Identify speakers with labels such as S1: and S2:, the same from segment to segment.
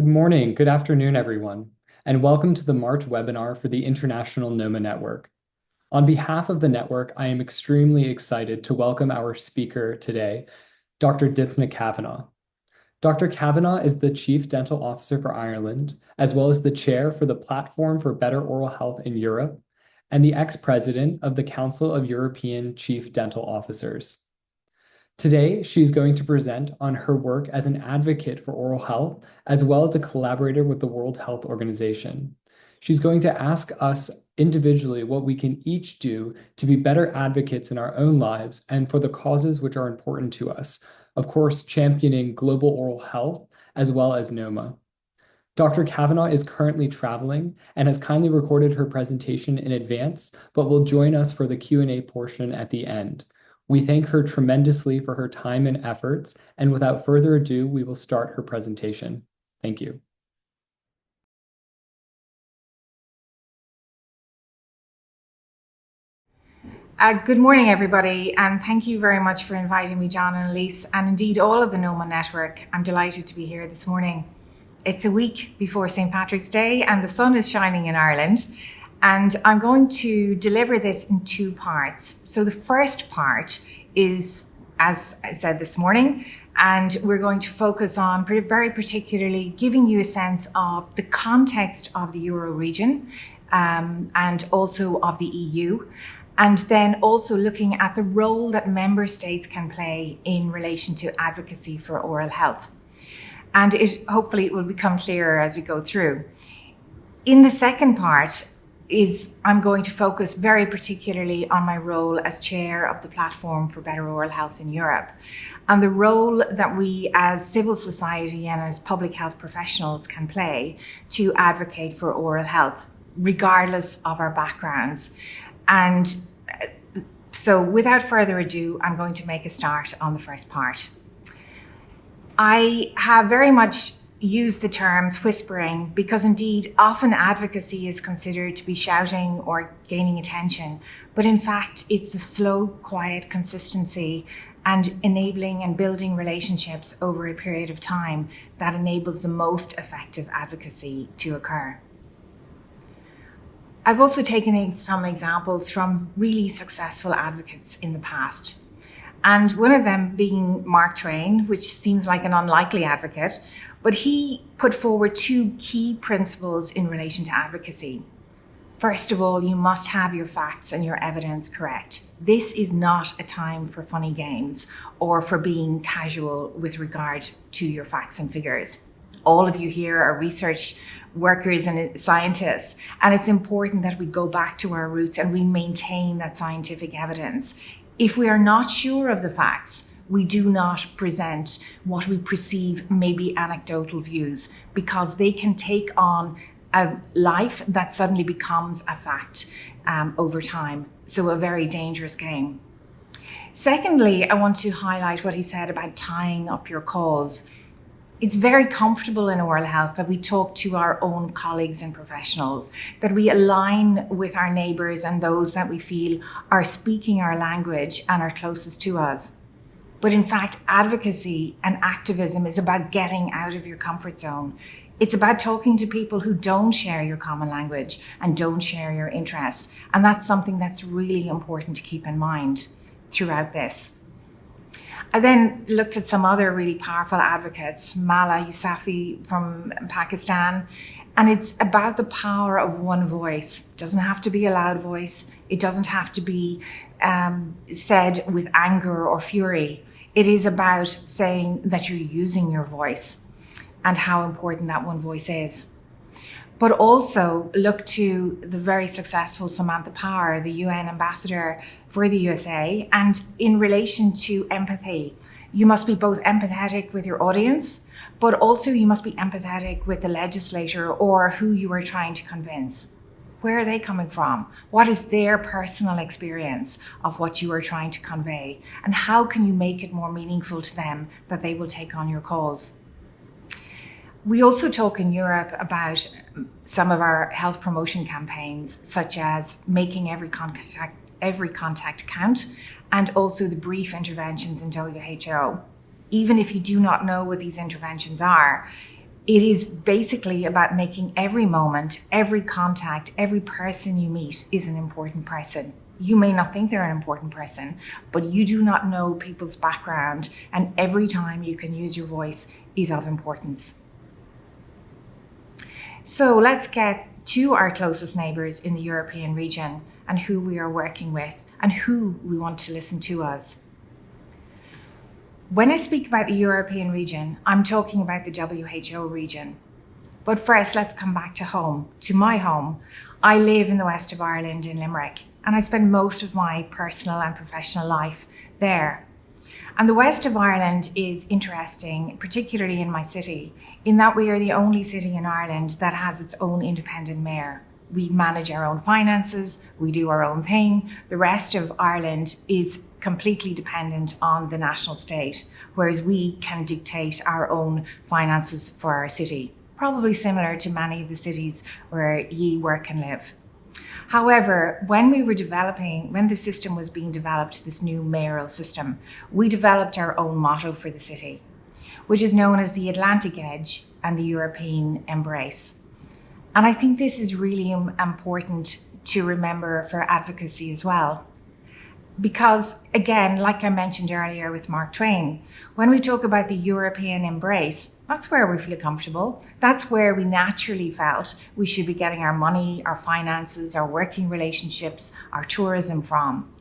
S1: Good morning, good afternoon, everyone, and welcome to the March webinar for the International Noma Network. On behalf of the network, I am extremely excited to welcome our speaker today, Dr. Dympna Kavanagh. Dr. Kavanagh is the Chief Dental Officer for Ireland, as well as the Chair for the Platform for Better Oral Health in Europe, and the ex-President of the Council of European Chief Dental Officers. Today, she's going to present on her work as an advocate for oral health, as well as a collaborator with the World Health Organization. She's going to ask us individually what we can each do to be better advocates in our own lives and for the causes which are important to us. Of course, championing global oral health, as well as Noma. Dr. Kavanagh is currently traveling and has kindly recorded her presentation in advance, but will join us for the Q&A portion at the end. We thank her tremendously for her time and efforts, and without further ado, we will start her presentation. Thank you.
S2: Good morning, everybody, and thank you very much for inviting me, John and Elise, and indeed all of the Noma Network. I'm delighted to be here this morning. It's a week before St. Patrick's Day, and the sun is shining in Ireland, and I'm going to deliver this in two parts. So the first part is, as I said this morning, and we're going to focus on very particularly giving you a sense of the context of the Euro region and also of the EU. And then also looking at the role that member states can play in relation to advocacy for oral health. And hopefully it will become clearer as we go through. In the second part I'm going to focus very particularly on my role as chair of the Platform for Better Oral Health in Europe, and the role that we as civil society and as public health professionals can play to advocate for oral health, regardless of our backgrounds. And so without further ado, I'm going to make a start on the first part. I have very much used the terms whispering because indeed often advocacy is considered to be shouting or gaining attention, but in fact it's the slow, quiet consistency and enabling and building relationships over a period of time that enables the most effective advocacy to occur. I've also taken some examples from really successful advocates in the past. And one of them being Mark Twain, which seems like an unlikely advocate, but he put forward two key principles in relation to advocacy. First of all, you must have your facts and your evidence correct. This is not a time for funny games or for being casual with regard to your facts and figures. All of you here are research workers and scientists, and it's important that we go back to our roots and we maintain that scientific evidence. If we are not sure of the facts, we do not present what we perceive may be anecdotal views, because they can take on a life that suddenly becomes a fact over time. So a very dangerous game. Secondly, I want to highlight what he said about tying up your cause. It's very comfortable in oral health that we talk to our own colleagues and professionals, that we align with our neighbours and those that we feel are speaking our language and are closest to us. But in fact, advocacy and activism is about getting out of your comfort zone. It's about talking to people who don't share your common language and don't share your interests. And that's something that's really important to keep in mind throughout this. I then looked at some other really powerful advocates, Mala Yousafzai from Pakistan, and it's about the power of one voice. It doesn't have to be a loud voice. It doesn't have to be said with anger or fury. It is about saying that you're using your voice and how important that one voice is. But also look to the very successful Samantha Power, the UN ambassador for the USA, and in relation to empathy, you must be both empathetic with your audience, but also you must be empathetic with the legislator or who you are trying to convince. Where are they coming from? What is their personal experience of what you are trying to convey? And how can you make it more meaningful to them that they will take on your cause? We also talk in Europe about some of our health promotion campaigns, such as making every contact count, and also the brief interventions in WHO. Even if you do not know what these interventions are, It is basically about making every moment, every contact, every person you meet is an important person. You may not think they're an important person, but you do not know people's background, and every time you can use your voice is of importance. So let's get to our closest neighbours in the European region and who we are working with and who we want to listen to us. When I speak about the European region, I'm talking about the WHO region. But first, let's come back to home, to my home. I live in the west of Ireland in Limerick, and I spend most of my personal and professional life there. And the west of Ireland is interesting, particularly in my city, in that we are the only city in Ireland that has its own independent mayor. We manage our own finances, we do our own thing. The rest of Ireland is completely dependent on the national state, whereas we can dictate our own finances for our city, probably similar to many of the cities where ye work and live. However, when the system was being developed, this new mayoral system, we developed our own motto for the city, which is known as the Atlantic Edge and the European Embrace. And I think this is really important to remember for advocacy as well. Because again, like I mentioned earlier with Mark Twain, when we talk about the European embrace, that's where we feel comfortable. That's where we naturally felt we should be getting our money, our finances, our working relationships, our tourism from.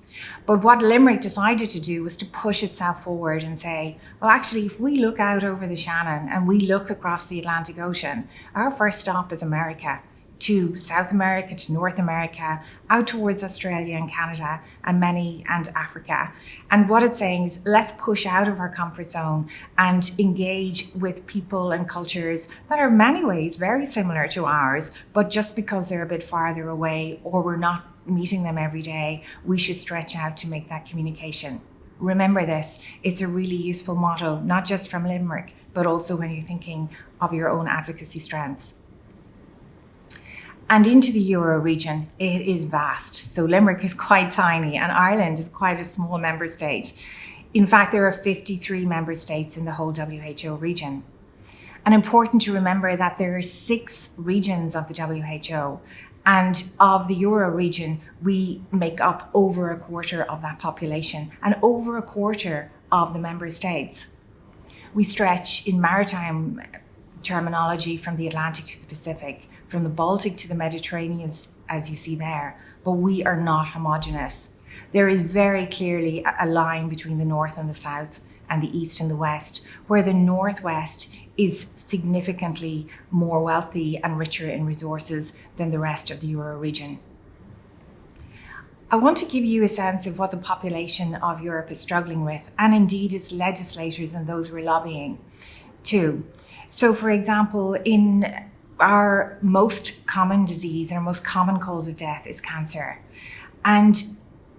S2: But what Limerick decided to do was to push itself forward and say, well, actually, if we look out over the Shannon and we look across the Atlantic Ocean, our first stop is America, to South America, to North America, out towards Australia and Canada and Africa. And what it's saying is, let's push out of our comfort zone and engage with people and cultures that are in many ways very similar to ours, but just because they're a bit farther away or we're not meeting them every day, we should stretch out to make that communication. Remember this, it's a really useful motto, not just from Limerick, but also when you're thinking of your own advocacy strengths. And into the Euro region, it is vast. So Limerick is quite tiny and Ireland is quite a small member state. In fact, there are 53 member states in the whole WHO region. And important to remember that there are 6 regions of the WHO, and of the Euro region, we make up over a quarter of that population and over a quarter of the member states. We stretch in maritime terminology from the Atlantic to the Pacific, from the Baltic to the Mediterranean, as you see there, but we are not homogenous. There is very clearly a line between the north and the south and the east and the west, where the northwest is significantly more wealthy and richer in resources than the rest of the Euro region. I want to give you a sense of what the population of Europe is struggling with, and indeed its legislators and those we're lobbying too. So for example, in our most common disease, our most common cause of death is cancer. And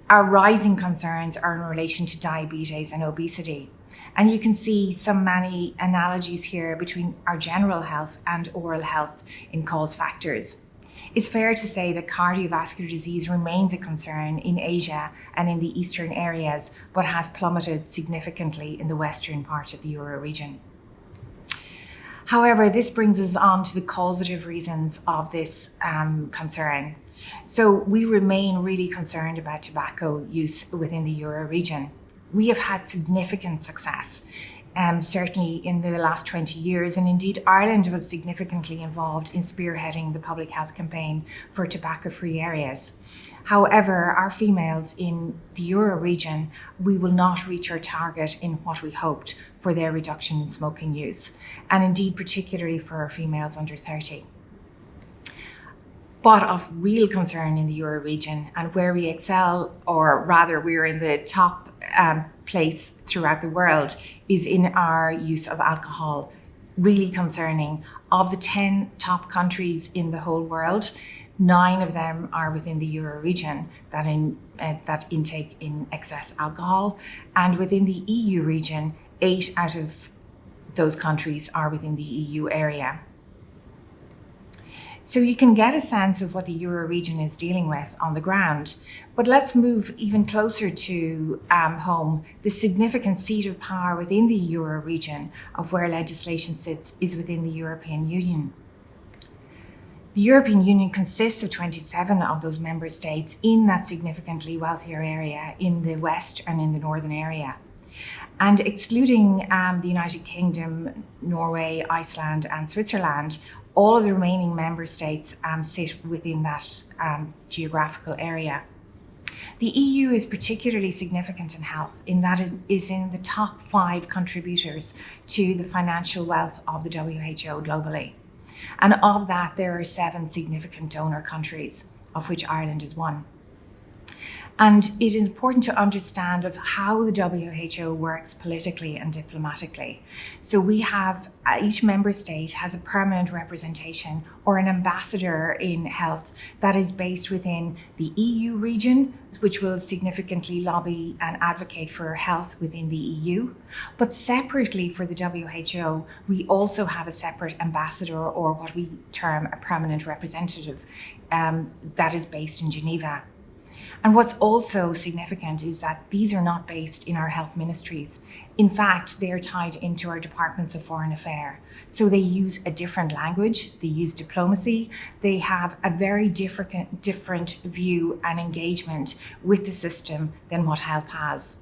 S2: our rising concerns are in relation to diabetes and obesity. And you can see many analogies here between our general health and oral health in cause factors. It's fair to say that cardiovascular disease remains a concern in Asia and in the eastern areas, but has plummeted significantly in the western part of the Euro region. However, this brings us on to the causative reasons of this concern. So we remain really concerned about tobacco use within the Euro region. We have had significant success, certainly in the last 20 years, and indeed Ireland was significantly involved in spearheading the public health campaign for tobacco-free areas. However, our females in the Euro region, we will not reach our target in what we hoped for their reduction in smoking use, and indeed particularly for our females under 30. But of real concern in the Euro region, and where we excel, or rather we're in the top place throughout the world, is in our use of alcohol. Really concerning. Of the 10 top countries in the whole world, 9 of them are within the Euro region that intake in excess alcohol, and within the EU region, 8 out of those countries are within the EU area. So you can get a sense of what the Euro region is dealing with on the ground. But let's move even closer to home. The significant seat of power within the Euro region of where legislation sits is within the European Union. The European Union consists of 27 of those member states in that significantly wealthier area in the west and in the northern area. And excluding the United Kingdom, Norway, Iceland and Switzerland, all of the remaining member states sit within that geographical area. The EU is particularly significant in health in that it is in the top 5 contributors to the financial wealth of the WHO globally. And of that, there are 7 significant donor countries, of which Ireland is one. And it is important to understand of how the WHO works politically and diplomatically. So we have, each member state has a permanent representation or an ambassador in health that is based within the EU region, which will significantly lobby and advocate for health within the EU. But separately for the WHO, we also have a separate ambassador, or what we term a permanent representative, that is based in Geneva. And what's also significant is that these are not based in our health ministries. In fact, they are tied into our departments of foreign affairs. So they use a different language, they use diplomacy, they have a very different view and engagement with the system than what health has.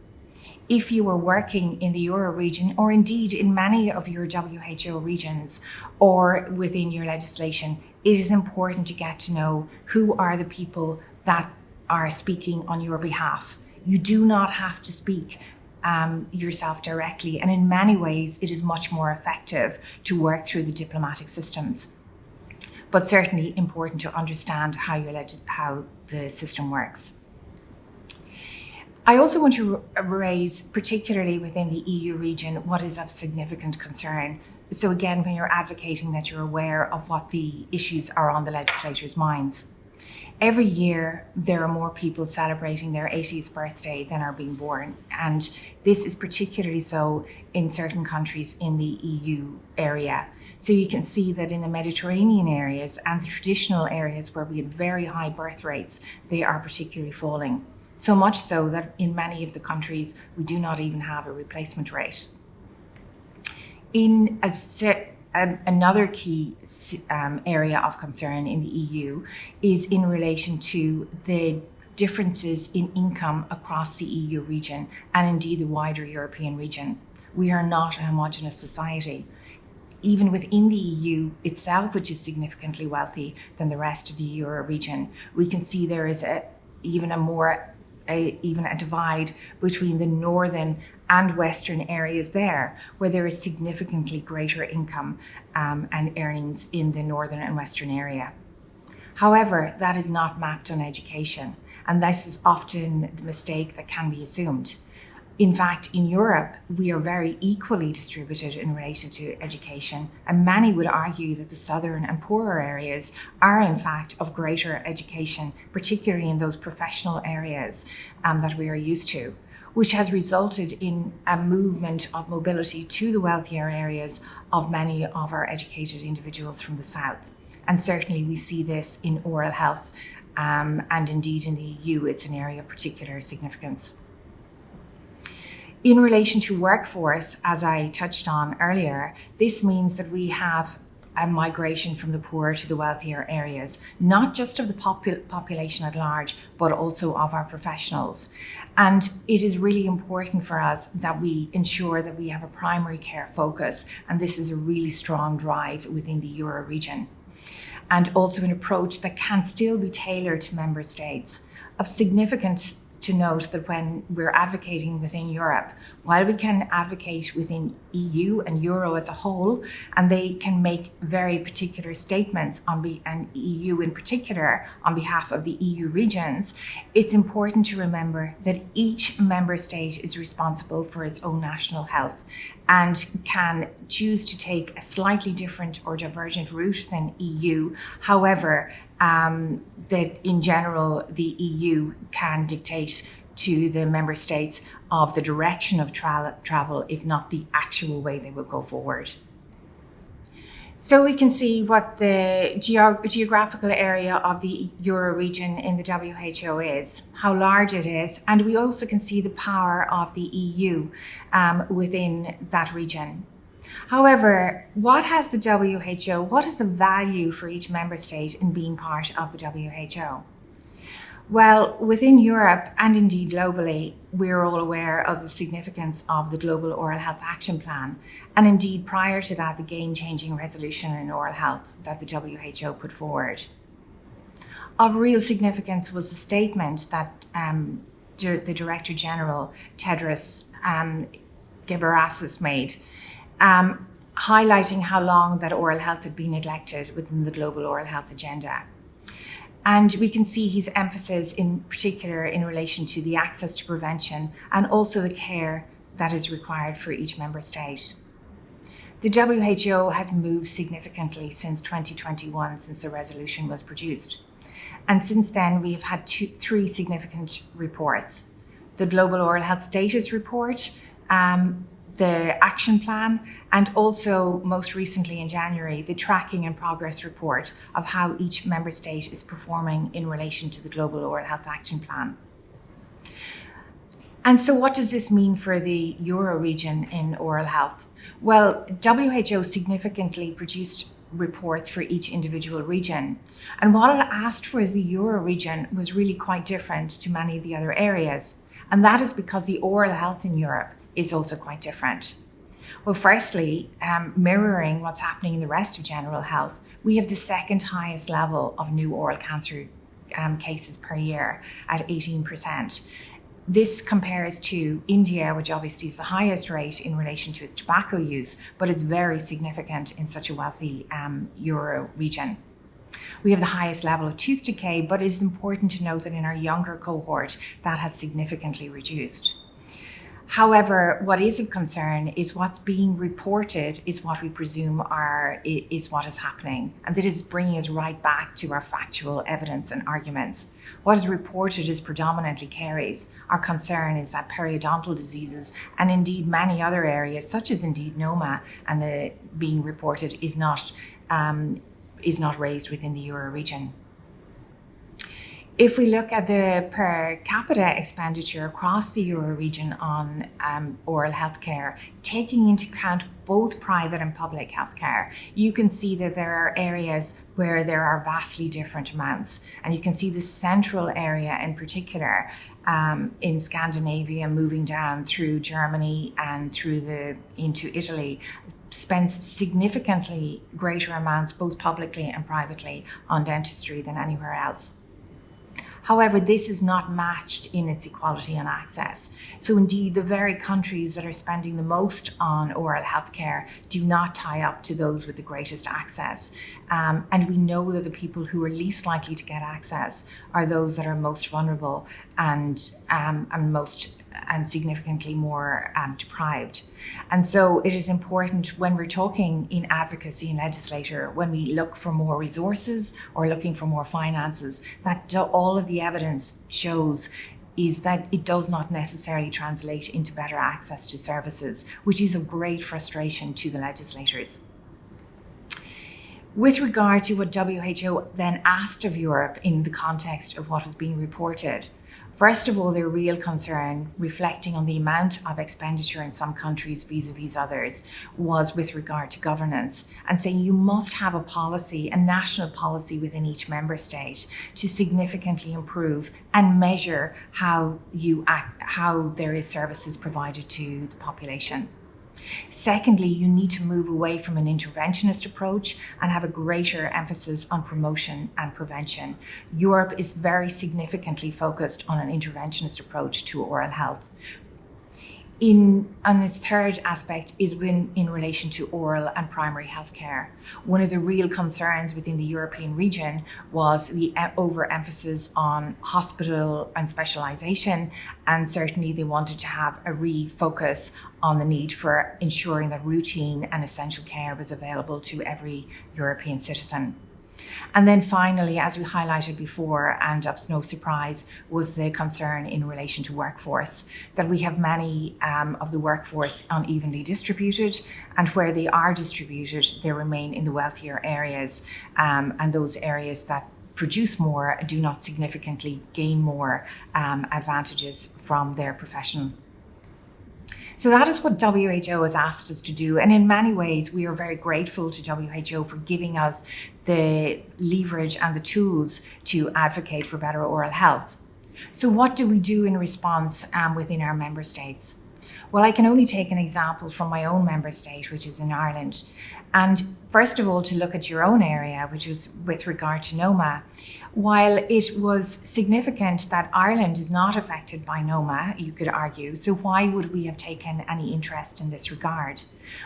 S2: If you are working in the Euro region, or indeed in many of your WHO regions or within your legislation, it is important to get to know who are the people that are speaking on your behalf. You do not have to speak yourself directly, and in many ways it is much more effective to work through the diplomatic systems. But certainly important to understand how the system works. I also want to raise, particularly within the EU region, what is of significant concern. So again, when you're advocating, that you're aware of what the issues are on the legislators' minds. Every year, there are more people celebrating their 80th birthday than are being born. And this is particularly so in certain countries in the EU area. So you can see that in the Mediterranean areas and the traditional areas where we had very high birth rates, they are particularly falling. So much so that in many of the countries, we do not even have a replacement rate. Another key area of concern in the EU is in relation to the differences in income across the EU region and indeed the wider European region. We are not a homogenous society. Even within the EU itself, which is significantly wealthy than the rest of the Euro region, we can see there is even a divide between the northern and western areas there, where there is significantly greater income and earnings in the northern and western area. However, that is not mapped on education, and this is often the mistake that can be assumed. In fact, in Europe, we are very equally distributed in relation to education, and many would argue that the southern and poorer areas are in fact of greater education, particularly in those professional areas that we are used to, which has resulted in a movement of mobility to the wealthier areas of many of our educated individuals from the south. And certainly we see this in oral health, and indeed in the EU, it's an area of particular significance. In relation to workforce, as I touched on earlier, this means that we have a migration from the poorer to the wealthier areas, not just of the population at large, but also of our professionals. And it is really important for us that we ensure that we have a primary care focus, and this is a really strong drive within the Euro region. And also an approach that can still be tailored to member states. Of significance to note that when we're advocating within Europe, while we can advocate within EU and Euro as a whole, and they can make very particular statements and EU in particular on behalf of the EU regions, it's important to remember that each member state is responsible for its own national health and can choose to take a slightly different or divergent route than EU. However, that in general, the EU can dictate to the member states of the direction of travel, if not the actual way they will go forward. So we can see what the geographical area of the Euro region in the WHO is, how large it is, and we also can see the power of the EU within that region. However, what has the WHO, what is the value for each member state in being part of the WHO? Well, within Europe and indeed globally, we're all aware of the significance of the Global Oral Health Action Plan, and indeed prior to that, the game-changing resolution in oral health that the WHO put forward. Of real significance was the statement that the Director General, Tedros Ghebreyesus, made, highlighting how long that oral health had been neglected within the global oral health agenda. And we can see his emphasis in particular in relation to the access to prevention and also the care that is required for each member state. The WHO has moved significantly since 2021, since the resolution was produced. And since then, we have had three significant reports. The Global Oral Health Status Report, the action plan, and also most recently in January, the tracking and progress report of how each member state is performing in relation to the Global Oral Health Action Plan. And so what does this mean for the Euro region in oral health? Well, WHO significantly produced reports for each individual region. And what it asked for as the Euro region was really quite different to many of the other areas. And that is because the oral health in Europe is also quite different. Well, firstly, mirroring what's happening in the rest of general health, we have the second highest level of new oral cancer cases per year at 18%. This compares to India, which obviously is the highest rate in relation to its tobacco use, but it's very significant in such a wealthy Euro region. We have the highest level of tooth decay, but it is important to note that in our younger cohort, that has significantly reduced. However, what is of concern is what's being reported is what we presume is what is happening. And that is bringing us right back to our factual evidence and arguments. What is reported is predominantly caries. Our concern is that periodontal diseases and indeed many other areas, such as indeed Noma, and the being reported is not raised within the Euro region. If we look at the per capita expenditure across the Euro region on oral healthcare, taking into account both private and public healthcare, you can see that there are areas where there are vastly different amounts. And you can see the central area in particular in Scandinavia, moving down through Germany and into Italy, spends significantly greater amounts, both publicly and privately, on dentistry than anywhere else. However, this is not matched in its equality and access. So indeed, the very countries that are spending the most on oral healthcare do not tie up to those with the greatest access. And we know that the people who are least likely to get access are those that are most vulnerable and significantly more deprived. And so it is important when we're talking in advocacy and legislature, when we look for more resources or looking for more finances, that all of the evidence shows is that it does not necessarily translate into better access to services, which is of great frustration to the legislators. With regard to what WHO then asked of Europe in the context of what was being reported, first of all, their real concern, reflecting on the amount of expenditure in some countries vis-a-vis others, was with regard to governance, and saying you must have a policy, a national policy within each member state to significantly improve and measure how there is services provided to the population. Secondly, you need to move away from an interventionist approach and have a greater emphasis on promotion and prevention. Europe is very significantly focused on an interventionist approach to oral health. And its third aspect is in relation to oral and primary health care. One of the real concerns within the European region was the overemphasis on hospital and specialisation, and certainly they wanted to have a refocus on the need for ensuring that routine and essential care was available to every European citizen. And then finally, as we highlighted before, and of no surprise, was the concern in relation to workforce, that we have many of the workforce unevenly distributed, and where they are distributed, they remain in the wealthier areas, and those areas that produce more do not significantly gain more advantages from their profession. So that is what WHO has asked us to do. And in many ways, we are very grateful to WHO for giving us the leverage and the tools to advocate for better oral health. So what do we do in response within our member states? Well, I can only take an example from my own member state, which is in Ireland. And first of all, to look at your own area, which was with regard to Noma. While it was significant that Ireland is not affected by Noma, you could argue, so why would we have taken any interest in this regard?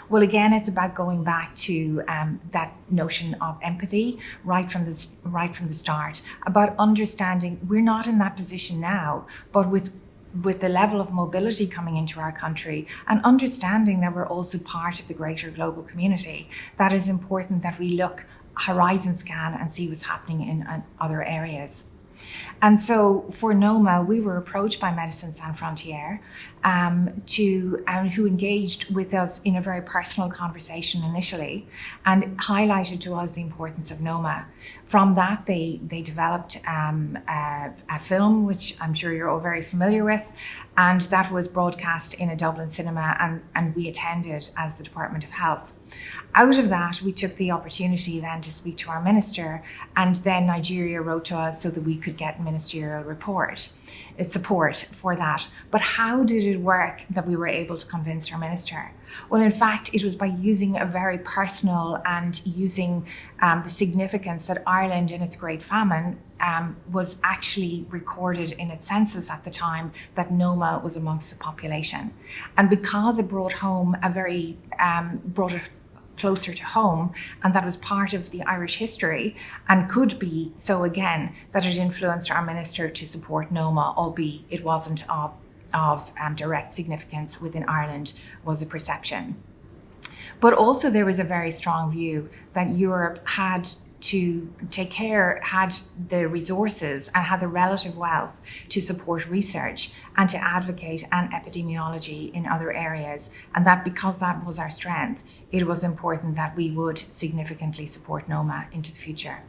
S2: Well, again, it's about going back to that notion of empathy right from the start, about understanding we're not in that position now, but with the level of mobility coming into our country and understanding that we're also part of the greater global community, that is important that we look, horizon scan, and see what's happening in other areas. And so for Noma, we were approached by Médecins Sans Frontières who engaged with us in a very personal conversation initially and highlighted to us the importance of Noma. From that, they developed a film, which I'm sure you're all very familiar with, and that was broadcast in a Dublin cinema, and we attended as the Department of Health. Out of that, we took the opportunity then to speak to our minister, and then Nigeria wrote to us so that we could get ministerial support for that. But how did it work that we were able to convince our minister? Well, in fact, it was by using a very personal and using the significance that Ireland in its Great Famine was actually recorded in its census at the time that Noma was amongst the population. And because it brought home brought it closer to home, and that was part of the Irish history and could be so again, that it influenced our minister to support Noma, albeit it wasn't of direct significance within Ireland, was a perception. But also there was a very strong view that Europe had to had the resources and had the relative wealth to support research and to advocate an epidemiology in other areas. And that because that was our strength, it was important that we would significantly support Noma into the future.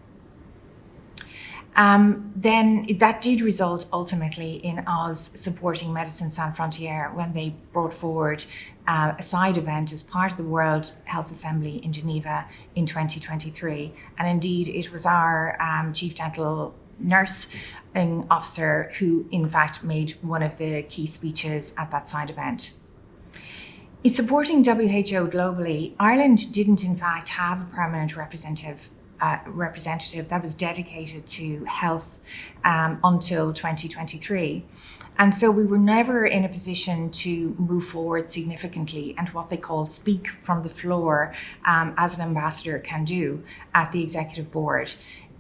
S2: Then that did result ultimately in us supporting Médecins Sans Frontières when they brought forward a side event as part of the World Health Assembly in Geneva in 2023. And indeed, it was our Chief Dental Nurse Officer who in fact made one of the key speeches at that side event. In supporting WHO globally, Ireland didn't in fact have a permanent representative that was dedicated to health until 2023. And so we were never in a position to move forward significantly and what they call speak from the floor as an ambassador can do at the executive board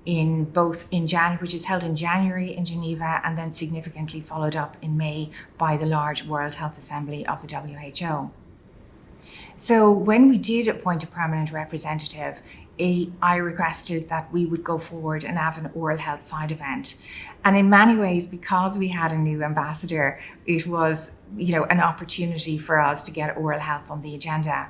S2: which is held in January in Geneva and then significantly followed up in May by the large World Health Assembly of the WHO. So when we did appoint a permanent representative, I requested that we would go forward and have an oral health side event. And in many ways, because we had a new ambassador, it was, an opportunity for us to get oral health on the agenda.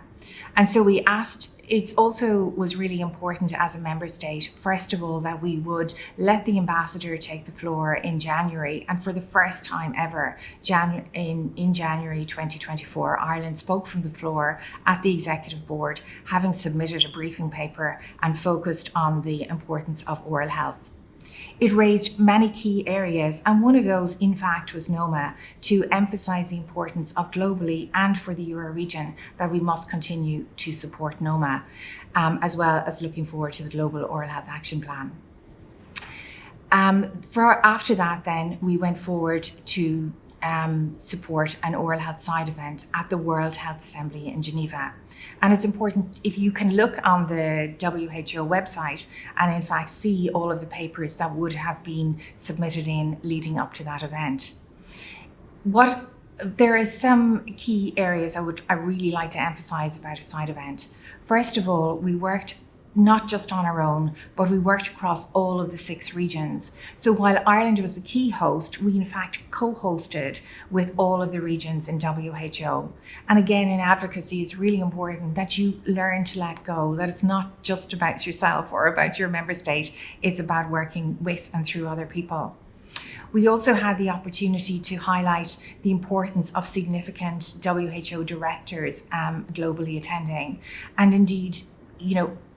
S2: And so we asked, it also was really important as a member state, first of all, that we would let the ambassador take the floor in January. And for the first time ever, in January 2024, Ireland spoke from the floor at the executive board, having submitted a briefing paper and focused on the importance of oral health. It raised many key areas, and one of those, in fact, was Noma, to emphasise the importance of globally and for the Euro region that we must continue to support Noma, as well as looking forward to the Global Oral Health Action Plan. After that, then, we went forward to support an oral health side event at the World Health Assembly in Geneva. And it's important, if you can look on the WHO website and in fact see all of the papers that would have been submitted in leading up to that event. There are some key areas I really like to emphasize about a side event. First of all, we worked not just on our own, but we worked across all of the 6 regions. So while Ireland was the key host, we in fact co-hosted with all of the regions in WHO. And again, in advocacy, it's really important that you learn to let go, that it's not just about yourself or about your member state, it's about working with and through other people. We also had the opportunity to highlight the importance of significant WHO directors globally attending, and indeed,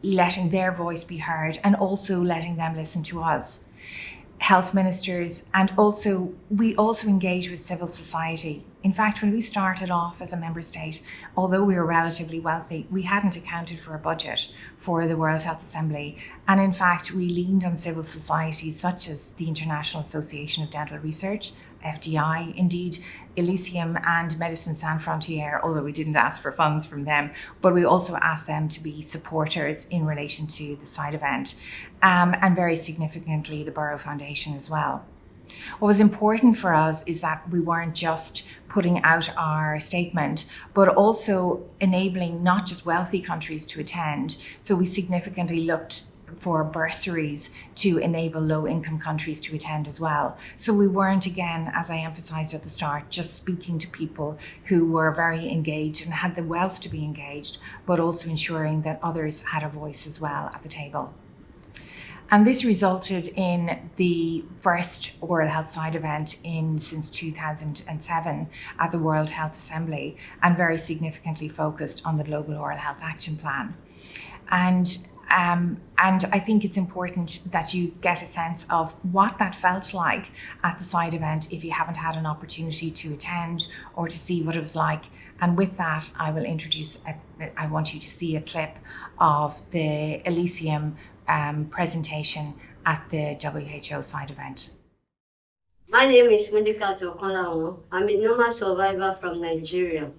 S2: letting their voice be heard and also letting them listen to us. Health ministers, and we also engage with civil society. In fact, when we started off as a member state, although we were relatively wealthy, we hadn't accounted for a budget for the World Health Assembly. And in fact, we leaned on civil society such as the International Association of Dental Research, FDI, indeed Elysium and Medicine Sans Frontières, although we didn't ask for funds from them, but we also asked them to be supporters in relation to the side event, and very significantly the Borough Foundation as well. What was important for us is that we weren't just putting out our statement, but also enabling not just wealthy countries to attend. So we significantly looked for bursaries to enable low-income countries to attend as well. So we weren't, again, as I emphasised at the start, just speaking to people who were very engaged and had the wealth to be engaged, but also ensuring that others had a voice as well at the table. And this resulted in the first oral health side event since 2007 at the World Health Assembly, and very significantly focused on the Global Oral Health Action Plan. And I think it's important that you get a sense of what that felt like at the side event if you haven't had an opportunity to attend or to see what it was like. And with that, I want you to see a clip of the Elysium presentation at the WHO side event.
S3: My name is Dympna Kavanagh. I'm a Noma survivor from Nigeria.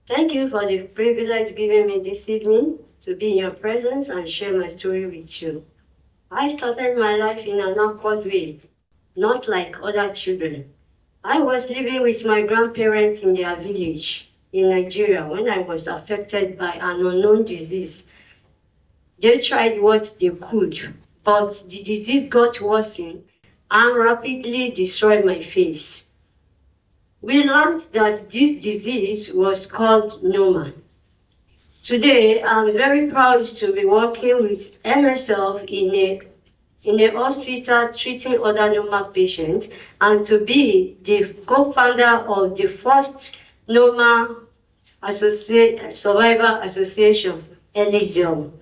S3: Thank you for the privilege given me this evening to be in your presence and share my story with you. I started my life in an awkward way, not like other children. I was living with my grandparents in their village in Nigeria when I was affected by an unknown disease. They tried what they could, but the disease got worsened and rapidly destroyed my face. We learned that this disease was called Noma. Today, I'm very proud to be working with MSF in a hospital treating other Noma patients and to be the co-founder of the first Noma Survivor Association, Elysium.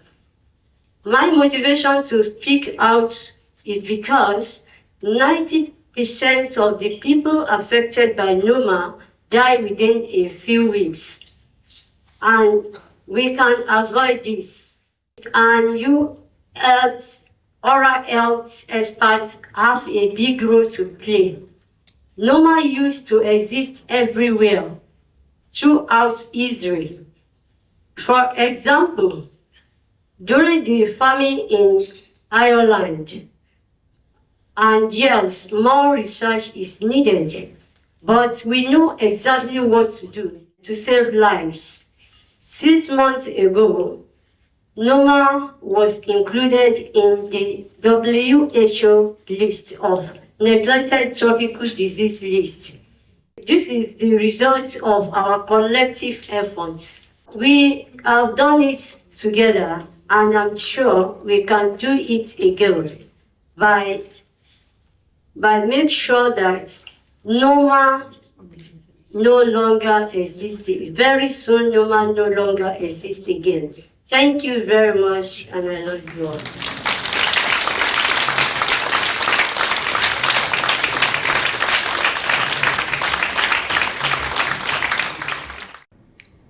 S3: My motivation to speak out is because 90% of the people affected by Noma die within a few weeks. And we can avoid this. And you oral health experts have a big role to play. Noma used to exist everywhere throughout Israel. For example, during the famine in Ireland, and yes, more research is needed, but we know exactly what to do to save lives. 6 months ago, Noma was included in the WHO list of neglected tropical disease list. This is the result of our collective efforts. We have done it together, and I'm sure we can do it again by making sure that Noma no longer exists. Very soon, Noma no longer exists again. Thank you very much, and I love you all.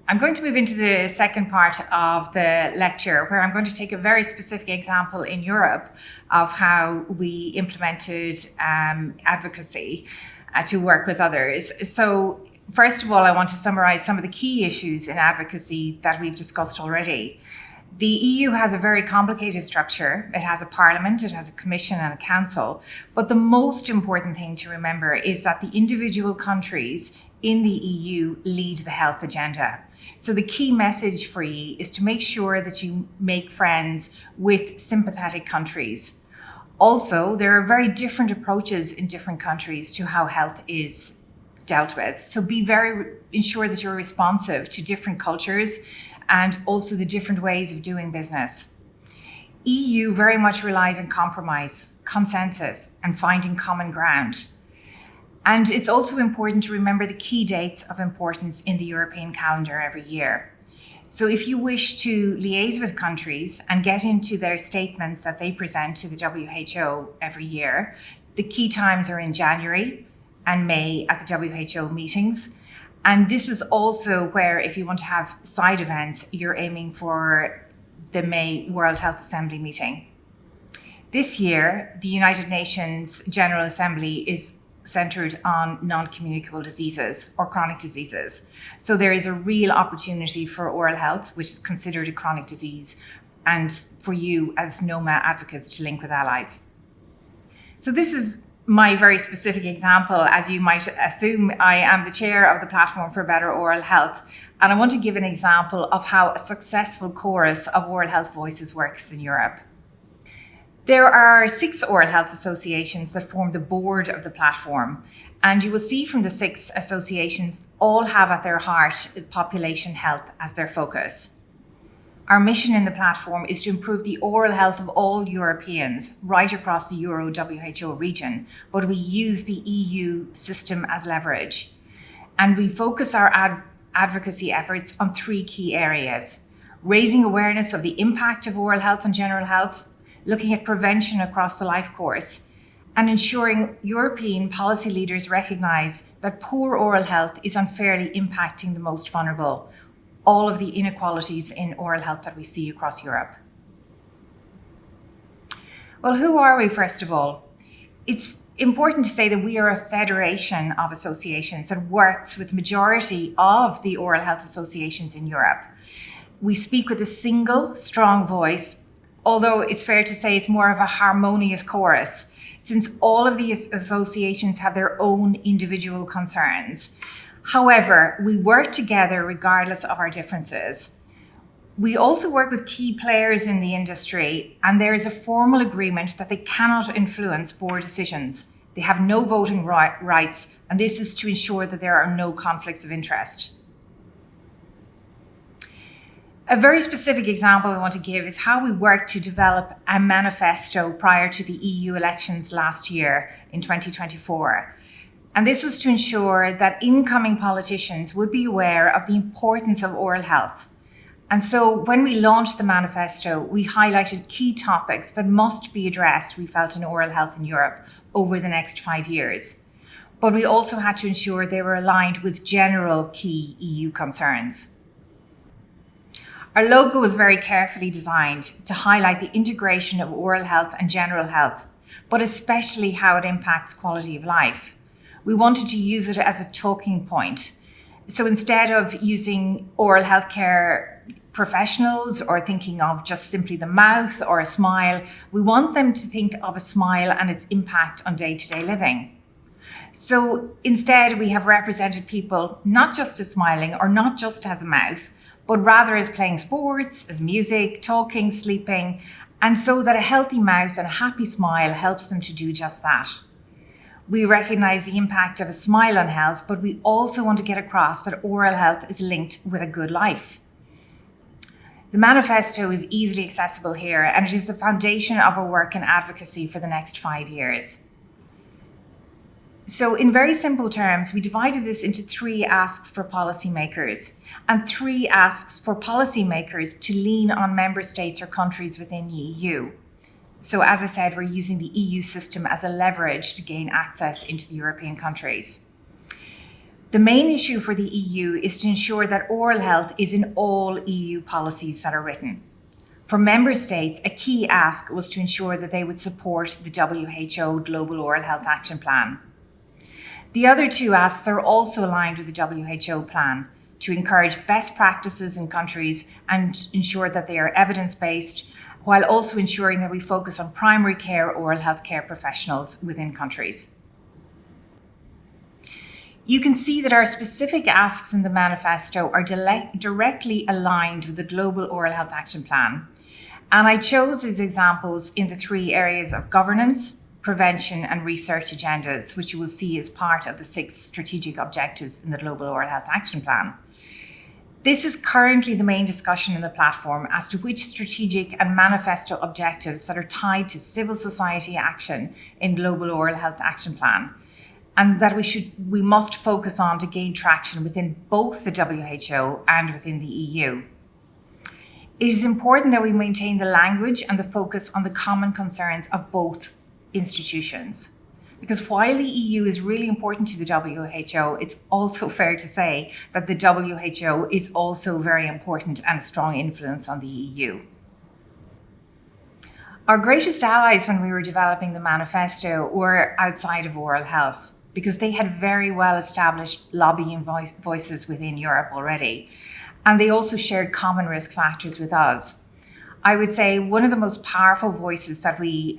S2: I'm going to move into the second part of the lecture, where I'm going to take a very specific example in Europe of how we implemented advocacy to work with others. So first of all, I want to summarize some of the key issues in advocacy that we've discussed already. The EU has a very complicated structure. It has a parliament, it has a commission and a council. But the most important thing to remember is that the individual countries in the EU lead the health agenda. So the key message for you is to make sure that you make friends with sympathetic countries. Also, there are very different approaches in different countries to how health is dealt with. So ensure that you're responsive to different cultures and also the different ways of doing business. EU very much relies on compromise, consensus, and finding common ground. And it's also important to remember the key dates of importance in the European calendar every year. So if you wish to liaise with countries and get into their statements that they present to the WHO every year, the key times are in January and May at the WHO meetings. And this is also where, if you want to have side events, you're aiming for the May World Health Assembly meeting. This year, the United Nations General Assembly is centered on non-communicable diseases or chronic diseases. So there is a real opportunity for oral health, which is considered a chronic disease, and for you as Noma advocates to link with allies. So this is my very specific example. As you might assume, I am the chair of the Platform for Better Oral Health, and I want to give an example of how a successful chorus of oral health voices works in Europe. There are 6 oral health associations that form the board of the platform, and you will see from the 6 associations all have at their heart population health as their focus. Our mission in the platform is to improve the oral health of all Europeans right across the Euro-WHO region, but we use the EU system as leverage. And we focus our advocacy efforts on 3 key areas: raising awareness of the impact of oral health on general health, looking at prevention across the life course, and ensuring European policy leaders recognise that poor oral health is unfairly impacting the most vulnerable, all of the inequalities in oral health that we see across Europe. Well, who are we, first of all? It's important to say that we are a federation of associations that works with the majority of the oral health associations in Europe. We speak with a single, strong voice, although it's fair to say it's more of a harmonious chorus, since all of these associations have their own individual concerns. However, we work together regardless of our differences. We also work with key players in the industry, and there is a formal agreement that they cannot influence board decisions. They have no voting rights, and this is to ensure that there are no conflicts of interest. A very specific example I want to give is how we worked to develop a manifesto prior to the EU elections last year in 2024. And this was to ensure that incoming politicians would be aware of the importance of oral health. And so when we launched the manifesto, we highlighted key topics that must be addressed, we felt, in oral health in Europe over the next 5 years. But we also had to ensure they were aligned with general key EU concerns. Our logo was very carefully designed to highlight the integration of oral health and general health, but especially how it impacts quality of life. We wanted to use it as a talking point. So instead of using oral health care professionals or thinking of just simply the mouth or a smile, we want them to think of a smile and its impact on day-to-day living. So instead, we have represented people not just as smiling or not just as a mouth, but rather as playing sports, as music, talking, sleeping, and so that a healthy mouth and a happy smile helps them to do just that. We recognise the impact of a smile on health, but we also want to get across that oral health is linked with a good life. The manifesto is easily accessible here, and it is the foundation of our work in advocacy for the next 5 years. So in very simple terms, we divided this into 3 asks for policymakers and 3 asks for policymakers to lean on member states or countries within the EU. So as I said, we're using the EU system as a leverage to gain access into the European countries. The main issue for the EU is to ensure that oral health is in all EU policies that are written. For member states, a key ask was to ensure that they would support the WHO Global Oral Health Action Plan. The other 2 asks are also aligned with the WHO plan to encourage best practices in countries and ensure that they are evidence-based, while also ensuring that we focus on primary care oral health care professionals within countries. You can see that our specific asks in the manifesto are directly aligned with the Global Oral Health Action Plan. And I chose as examples in the 3 areas of governance, prevention and research agendas, which you will see as part of the 6 strategic objectives in the Global Oral Health Action Plan. This is currently the main discussion in the platform as to which strategic and manifesto objectives that are tied to civil society action in Global Oral Health Action Plan, and that we must focus on to gain traction within both the WHO and within the EU. It is important that we maintain the language and the focus on the common concerns of both institutions. Because while the EU is really important to the WHO, it's also fair to say that the WHO is also very important and a strong influence on the EU. Our greatest allies when we were developing the manifesto were outside of oral health, because they had very well established lobbying voices within Europe already. And they also shared common risk factors with us. I would say one of the most powerful voices that we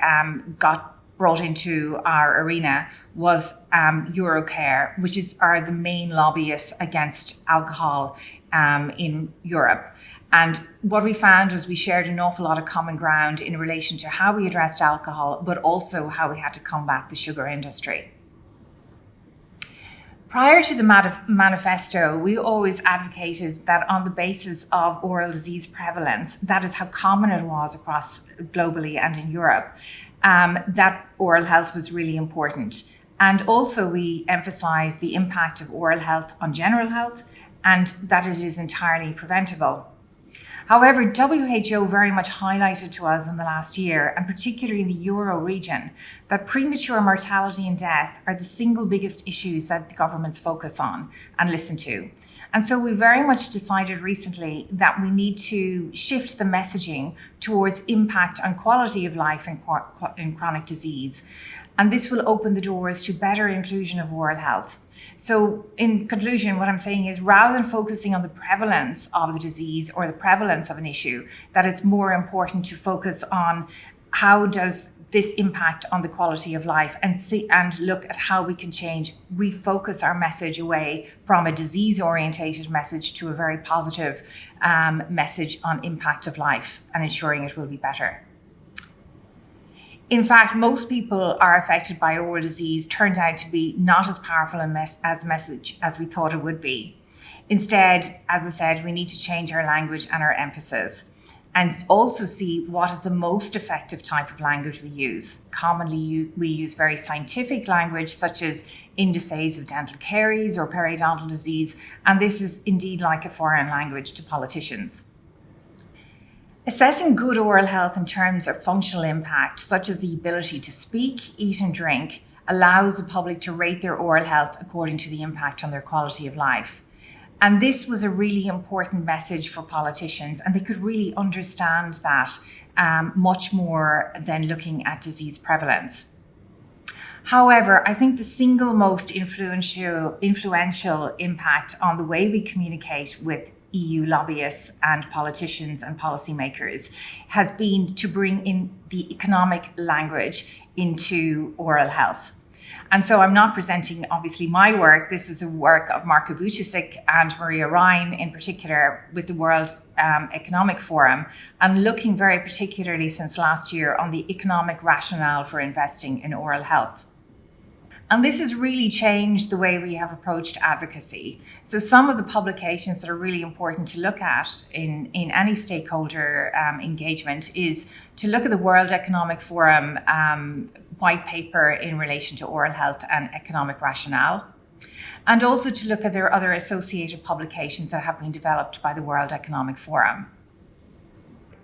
S2: got brought into our arena was Eurocare, which are the main lobbyists against alcohol in Europe. And what we found was we shared an awful lot of common ground in relation to how we addressed alcohol, but also how we had to combat the sugar industry. Prior to the manifesto, we always advocated that on the basis of oral disease prevalence, that is how common it was across globally and in Europe, that oral health was really important. And also we emphasised the impact of oral health on general health and that it is entirely preventable. However, WHO very much highlighted to us in the last year, and particularly in the Euro region, that premature mortality and death are the single biggest issues that the governments focus on and listen to. And so we very much decided recently that we need to shift the messaging towards impact on quality of life in chronic disease. And this will open the doors to better inclusion of oral health. So in conclusion, what I'm saying is rather than focusing on the prevalence of the disease or the prevalence of an issue, that it's more important to focus on how does this impact on the quality of life and look at how we can refocus our message away from a disease-orientated message to a very positive message on impact of life and ensuring it will be better. In fact, most people are affected by oral disease turned out to be not as powerful a message as we thought it would be. Instead, as I said, we need to change our language and our emphasis and also see what is the most effective type of language we use. Commonly, we use very scientific language such as indices of dental caries or periodontal disease, and this is indeed like a foreign language to politicians. Assessing good oral health in terms of functional impact, such as the ability to speak, eat and drink, allows the public to rate their oral health according to the impact on their quality of life. And this was a really important message for politicians, and they could really understand that much more than looking at disease prevalence. However, I think the single most influential impact on the way we communicate with EU lobbyists and politicians and policymakers has been to bring in the economic language into oral health. And so I'm not presenting, obviously, my work. This is the work of Marko Vucisic and Maria Ryan, in particular, with the World Economic Forum, and looking very particularly since last year on the economic rationale for investing in oral health. And this has really changed the way we have approached advocacy. So some of the publications that are really important to look at in any stakeholder engagement is to look at the World Economic Forum white paper in relation to oral health and economic rationale, and also to look at their other associated publications that have been developed by the World Economic Forum.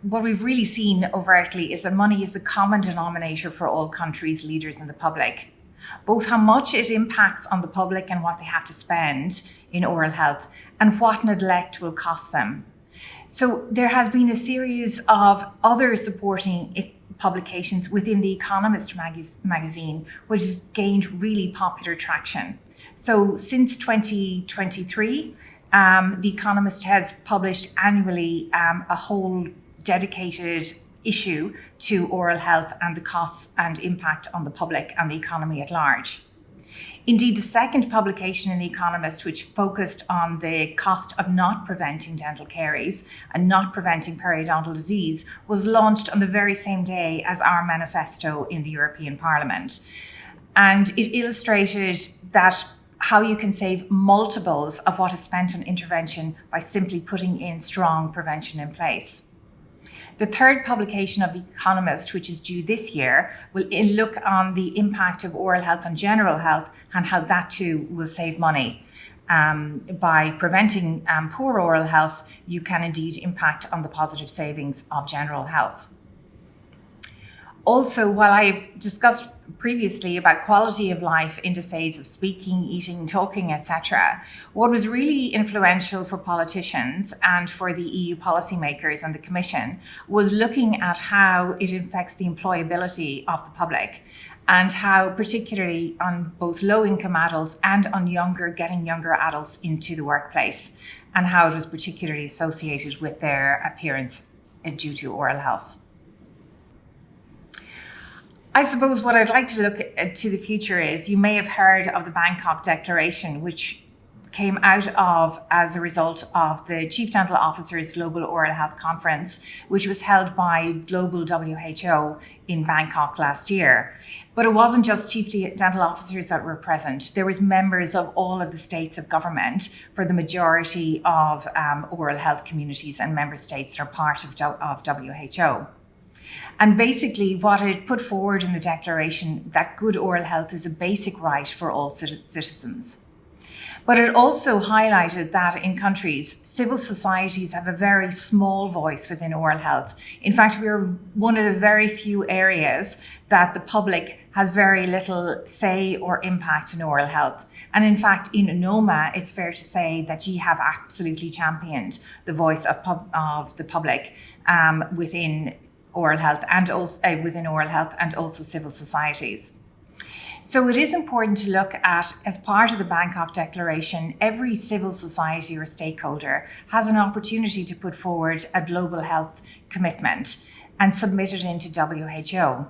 S2: What we've really seen overtly is that money is the common denominator for all countries, leaders and the public. Both how much it impacts on the public and what they have to spend in oral health and what neglect will cost them. So there has been a series of other supporting publications within The Economist magazine, which has gained really popular traction. So since 2023, The Economist has published annually a whole dedicated issue to oral health and the costs and impact on the public and the economy at large. Indeed, the second publication in The Economist, which focused on the cost of not preventing dental caries and not preventing periodontal disease, was launched on the very same day as our manifesto in the European Parliament. And it illustrated that how you can save multiples of what is spent on intervention by simply putting in strong prevention in place. The third publication of The Economist, which is due this year, will look on the impact of oral health on general health and how that too will save money. By preventing poor oral health, you can indeed impact on the positive savings of general health. Also, while I've discussed previously about quality of life indices of speaking, eating, talking, etc., what was really influential for politicians and for the EU policymakers and the Commission was looking at how it affects the employability of the public, and how, particularly on both low-income adults and on getting younger adults into the workplace, and how it was particularly associated with their appearance due to oral health. I suppose what I'd like to look at to the future is, you may have heard of the Bangkok Declaration, which came out of as a result of the Chief Dental Officers Global Oral Health Conference, which was held by global WHO in Bangkok last year. But it wasn't just Chief Dental Officers that were present. There was members of all of the states of government for the majority of oral health communities and member states that are part of WHO. And basically what it put forward in the declaration, that good oral health is a basic right for all citizens. But it also highlighted that in countries, civil societies have a very small voice within oral health. In fact, we are one of the very few areas that the public has very little say or impact in oral health. And in fact, in Noma, it's fair to say that you have absolutely championed the voice of the public within oral health and also within oral health and also civil societies. So it is important to look at, as part of the Bangkok Declaration, every civil society or stakeholder has an opportunity to put forward a global health commitment and submit it into WHO.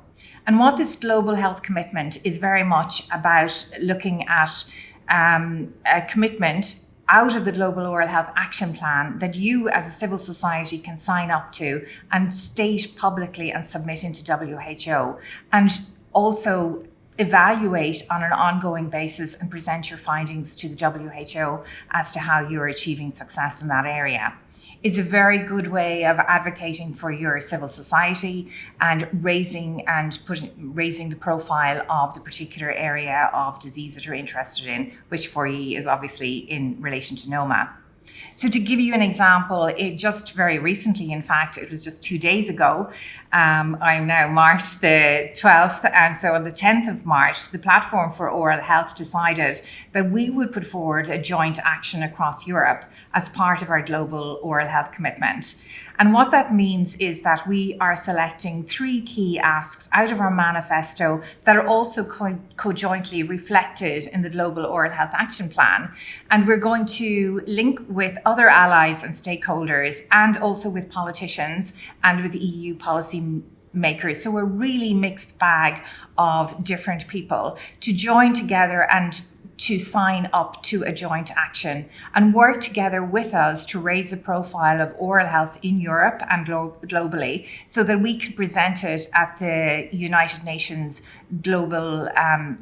S2: And what this global health commitment is very much about looking at a commitment out of the Global Oral Health Action Plan that you as a civil society can sign up to and state publicly and submit into WHO, and also evaluate on an ongoing basis and present your findings to the WHO as to how you're achieving success in that area. It's a very good way of advocating for your civil society and raising the profile of the particular area of disease that you're interested in, which for you is obviously in relation to Noma. So to give you an example, it just very recently, in fact, it was just 2 days ago, I'm now March the 12th, and so on the 10th of March, the Platform for Oral Health decided that we would put forward a joint action across Europe as part of our global oral health commitment. And what that means is that we are selecting 3 key asks out of our manifesto that are also co-jointly reflected in the Global Oral Health Action Plan. And we're going to link with other allies and stakeholders, and also with politicians and with EU policy makers. So a really mixed bag of different people to join together and to sign up to a joint action and work together with us to raise the profile of oral health in Europe and globally, so that we could present it at the United Nations Global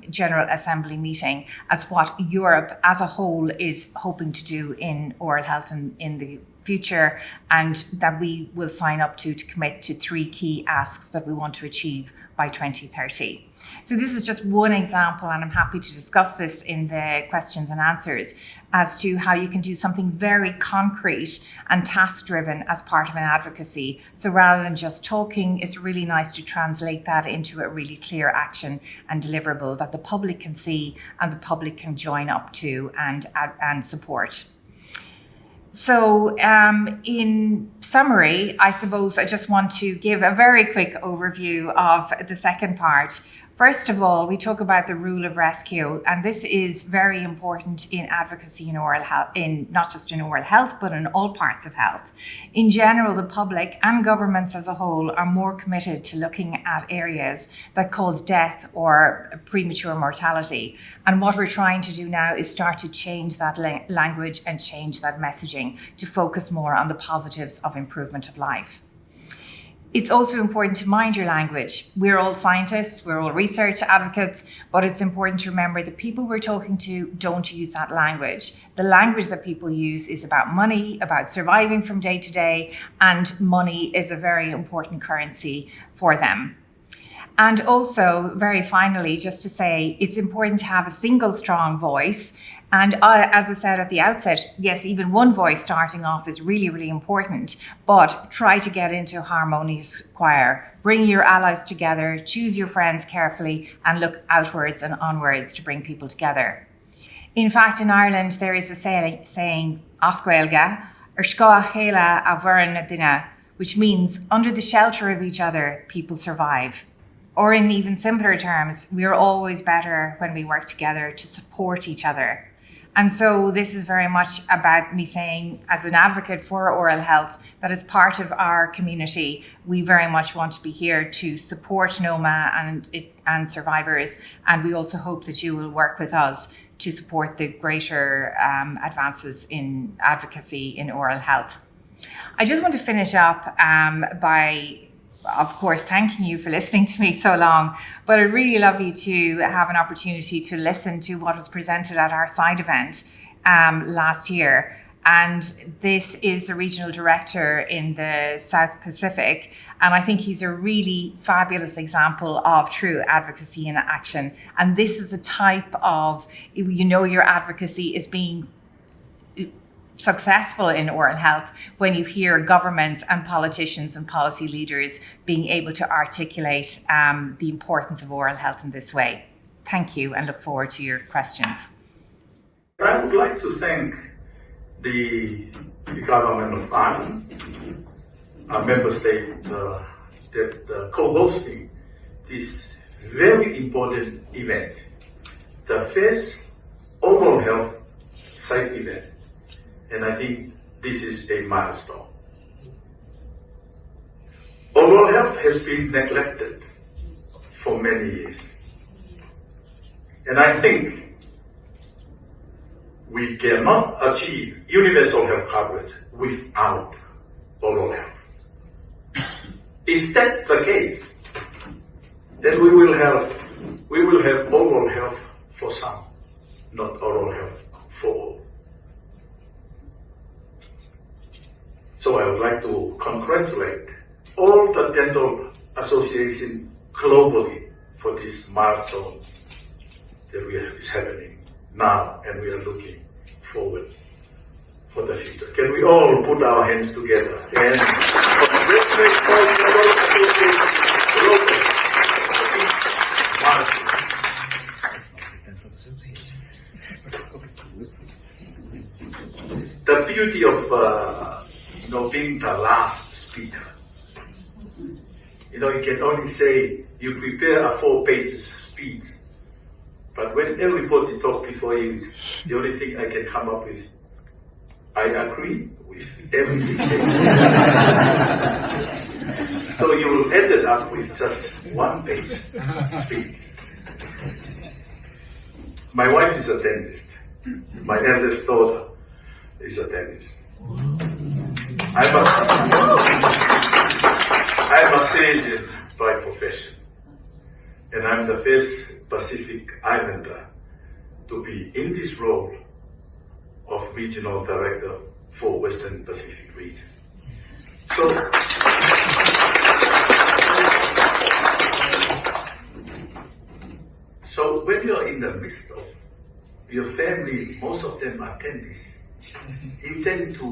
S2: General Assembly meeting as what Europe as a whole is hoping to do in oral health in the future, and that we will sign up to commit to 3 key asks that we want to achieve by 2030. So this is just one example, and I'm happy to discuss this in the questions and answers as to how you can do something very concrete and task-driven as part of an advocacy. So rather than just talking, it's really nice to translate that into a really clear action and deliverable that the public can see and the public can join up to and support. So in summary, I suppose I just want to give a very quick overview of the second part First of all, we talk about the rule of rescue, and this is very important in advocacy in oral health, in not just in oral health, but in all parts of health. In general, the public and governments as a whole are more committed to looking at areas that cause death or premature mortality. And what we're trying to do now is start to change that language and change that messaging to focus more on the positives of improvement of life. It's also important to mind your language. We're all scientists, we're all research advocates, but it's important to remember the people we're talking to don't use that language. The language that people use is about money, about surviving from day to day, and money is a very important currency for them. And also, very finally, just to say, it's important to have a single strong voice. And as I said at the outset, yes, even one voice starting off is really, really important, but try to get into a harmonious choir. Bring your allies together, choose your friends carefully, and look outwards and onwards to bring people together. In fact, in Ireland, there is a saying, Oscailga, Urscoa Chéile a Bhuireann na Duine, which means, under the shelter of each other, people survive. Or in even simpler terms, we are always better when we work together to support each other. And so this is very much about me saying, as an advocate for oral health, that as part of our community, we very much want to be here to support Noma and survivors. And we also hope that you will work with us to support the greater advances in advocacy in oral health. I just want to finish up by, of course, thanking you for listening to me so long, but I'd really love you to have an opportunity to listen to what was presented at our side event last year. And this is the regional director in the South Pacific. And I think he's a really fabulous example of true advocacy in action. And this is the type of, your advocacy is being successful in oral health when you hear governments and politicians and policy leaders being able to articulate the importance of oral health in this way. Thank you, and look forward to your questions.
S4: I would like to thank the government of Ireland, our member state, that co-hosting this very important event, the first oral health site event. And I think this is a milestone. Oral health has been neglected for many years. And I think we cannot achieve universal health coverage without oral health. If that's the case, then we will have oral health for some, not oral health for all. So I would like to congratulate all the dental associations globally for this milestone that is happening now, and we are looking forward for the future. Can we all put our hands together and congratulate all the dental associations globally for this milestone? The beauty of being the last speaker. You can only say you prepare a 4-page speech, but when everybody talks before you, the only thing I can come up with, I agree with everything. So you will end it up with just 1-page speech. My wife is a dentist. My eldest daughter is a dentist. I'm a surgeon by profession, and I'm the first Pacific Islander to be in this role of Regional Director for Western Pacific region. So when you're in the midst of your family, most of them are dentists, you tend to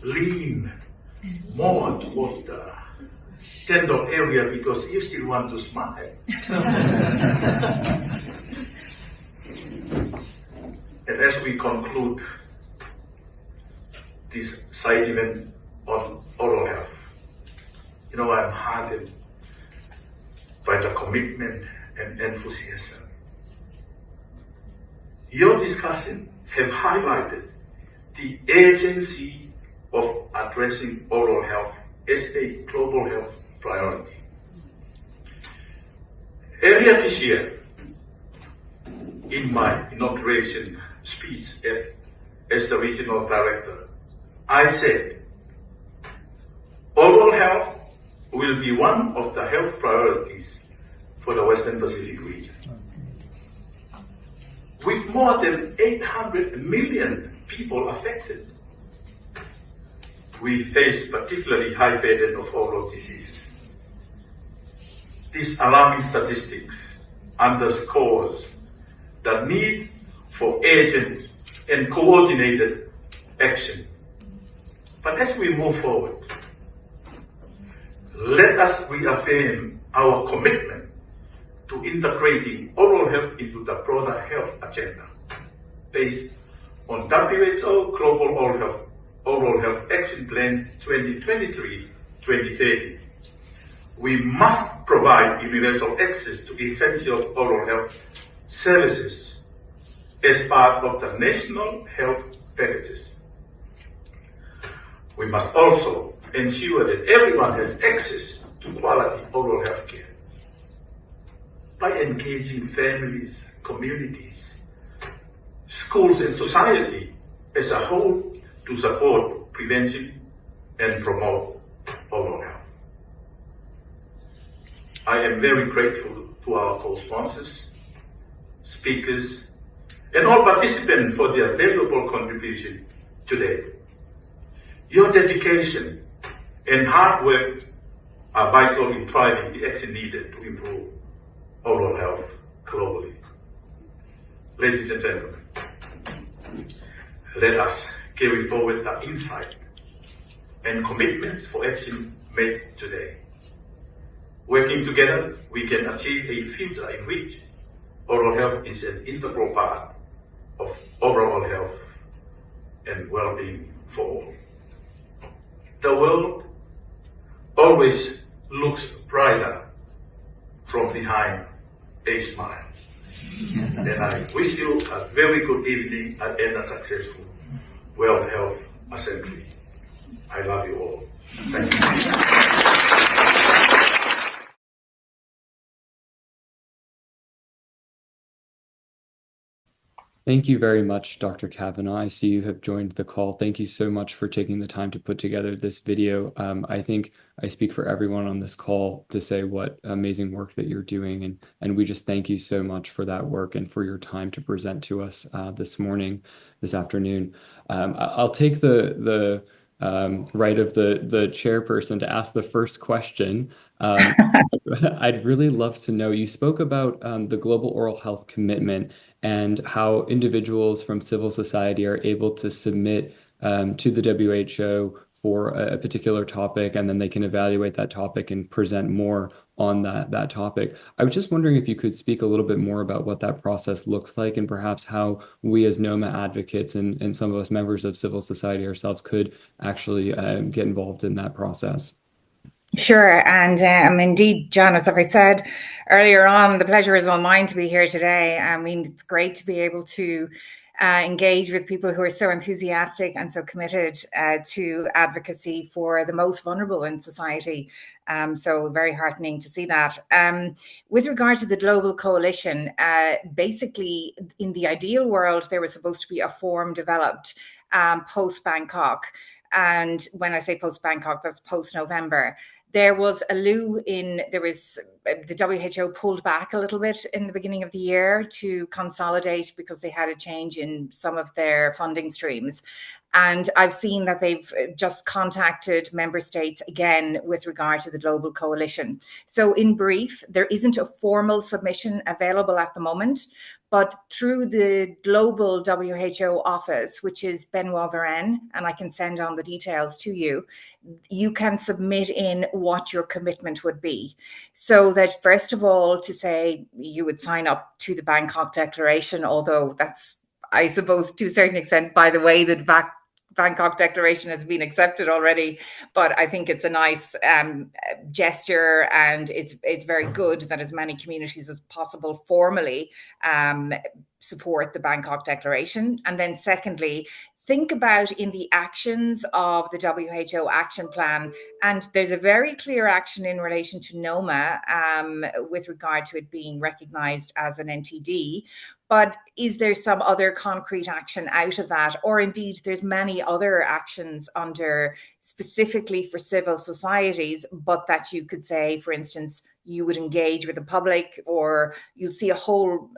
S4: lean more toward the dental area because you still want to smile. And as we conclude this side event on oral health, I'm heartened by the commitment and enthusiasm. Your discussion have highlighted the urgency of addressing oral health as a global health priority. Earlier this year, in my inauguration speech as the regional director, I said, oral health will be one of the health priorities for the Western Pacific region. With more than 800 million people affected, we face particularly high burden of oral diseases. These alarming statistics underscores the need for urgent and coordinated action. But as we move forward, let us reaffirm our commitment to integrating oral health into the broader health agenda based on WHO Global Oral Health Action Plan 2023-2030. We must provide universal access to essential oral health services as part of the national health packages. We must also ensure that everyone has access to quality oral health care by engaging families, communities, schools, and society as a whole to support prevention and promote oral health. I am very grateful to our co-sponsors, speakers, and all participants for their valuable contribution today. Your dedication and hard work are vital in driving the action needed to improve oral health globally. Ladies and gentlemen, let us carry forward the insight and commitments for action made today. Working together, we can achieve a future in which oral health is an integral part of overall health and well-being for all. The world always looks brighter from behind a smile. And I wish you a very good evening and a successful World Health Assembly. I love you all. Thank you.
S1: Thank you very much, Dr. Kavanagh. I see you have joined the call. Thank you so much for taking the time to put together this video. I think I speak for everyone on this call to say what amazing work that you're doing. And we just thank you so much for that work and for your time to present to us this afternoon. I'll take the right of the chairperson to ask the first question. I'd really love to know, you spoke about the global oral health commitment and how individuals from civil society are able to submit to the WHO for a particular topic, and then they can evaluate that topic and present more on that topic. I was just wondering if you could speak a little bit more about what that process looks like and perhaps how we as Noma advocates and some of us members of civil society ourselves could actually get involved in that process.
S2: Sure. And indeed, John, as I said earlier on, the pleasure is all mine to be here today. I mean, it's great to be able to engage with people who are so enthusiastic and so committed to advocacy for the most vulnerable in society. So very heartening to see that. With regard to the global coalition, basically in the ideal world, there was supposed to be a form developed post-Bangkok. And when I say post-Bangkok, that's post-November. There was the WHO pulled back a little bit in the beginning of the year to consolidate because they had a change in some of their funding streams. And I've seen that they've just contacted member states again with regard to the global coalition. So in brief, there isn't a formal submission available at the moment, but through the global WHO office, which is Benoit Varenne, and I can send on the details to you, you can submit in what your commitment would be. So that first of all, to say you would sign up to the Bangkok Declaration, although that's, I suppose, to a certain extent, by the way, the Bangkok Declaration has been accepted already, but I think it's a nice gesture, and it's very good that as many communities as possible formally support the Bangkok Declaration. And then secondly, think about in the actions of the WHO action plan, and there's a very clear action in relation to Noma with regard to it being recognised as an NTD. But is there some other concrete action out of that? Or indeed, there's many other actions under specifically for civil societies, but that you could say, for instance, you would engage with the public, or you'll see a whole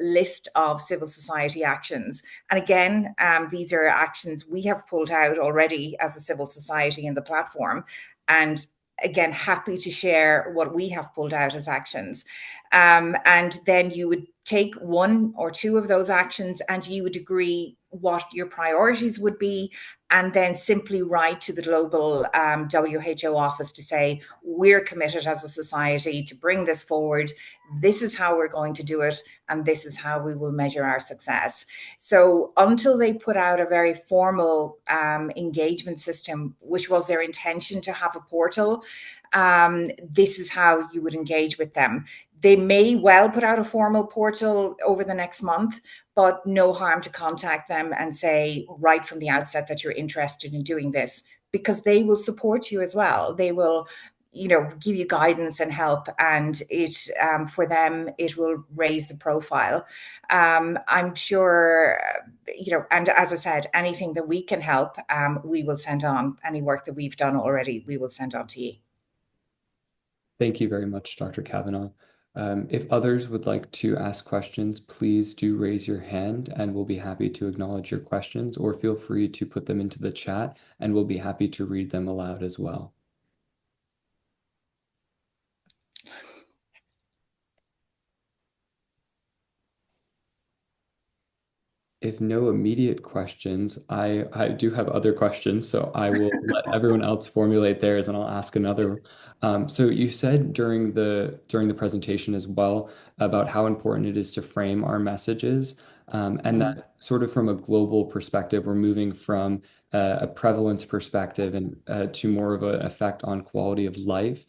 S2: list of civil society actions. And again, these are actions we have pulled out already as a civil society in the platform. And again, happy to share what we have pulled out as actions. And then you would take one or two of those actions and you would agree what your priorities would be, and then simply write to the global WHO office to say, we're committed as a society to bring this forward. This is how we're going to do it, and this is how we will measure our success. So until they put out a very formal engagement system, which was their intention to have a portal, this is how you would engage with them. They may well put out a formal portal over the next month, but no harm to contact them and say right from the outset that you're interested in doing this, because they will support you as well. They will, give you guidance and help, and it for them it will raise the profile. I'm sure, and as I said, anything that we can help, we will send on. Any work that we've done already, we will send on to you.
S1: Thank you very much, Dr. Kavanagh. If others would like to ask questions, please do raise your hand and we'll be happy to acknowledge your questions, or feel free to put them into the chat and we'll be happy to read them aloud as well. If no immediate questions, I do have other questions, so I will let everyone else formulate theirs and I'll ask another. So you said during the presentation as well about how important it is to frame our messages, and that sort of from a global perspective, we're moving from a prevalence perspective and to more of an effect on quality of life.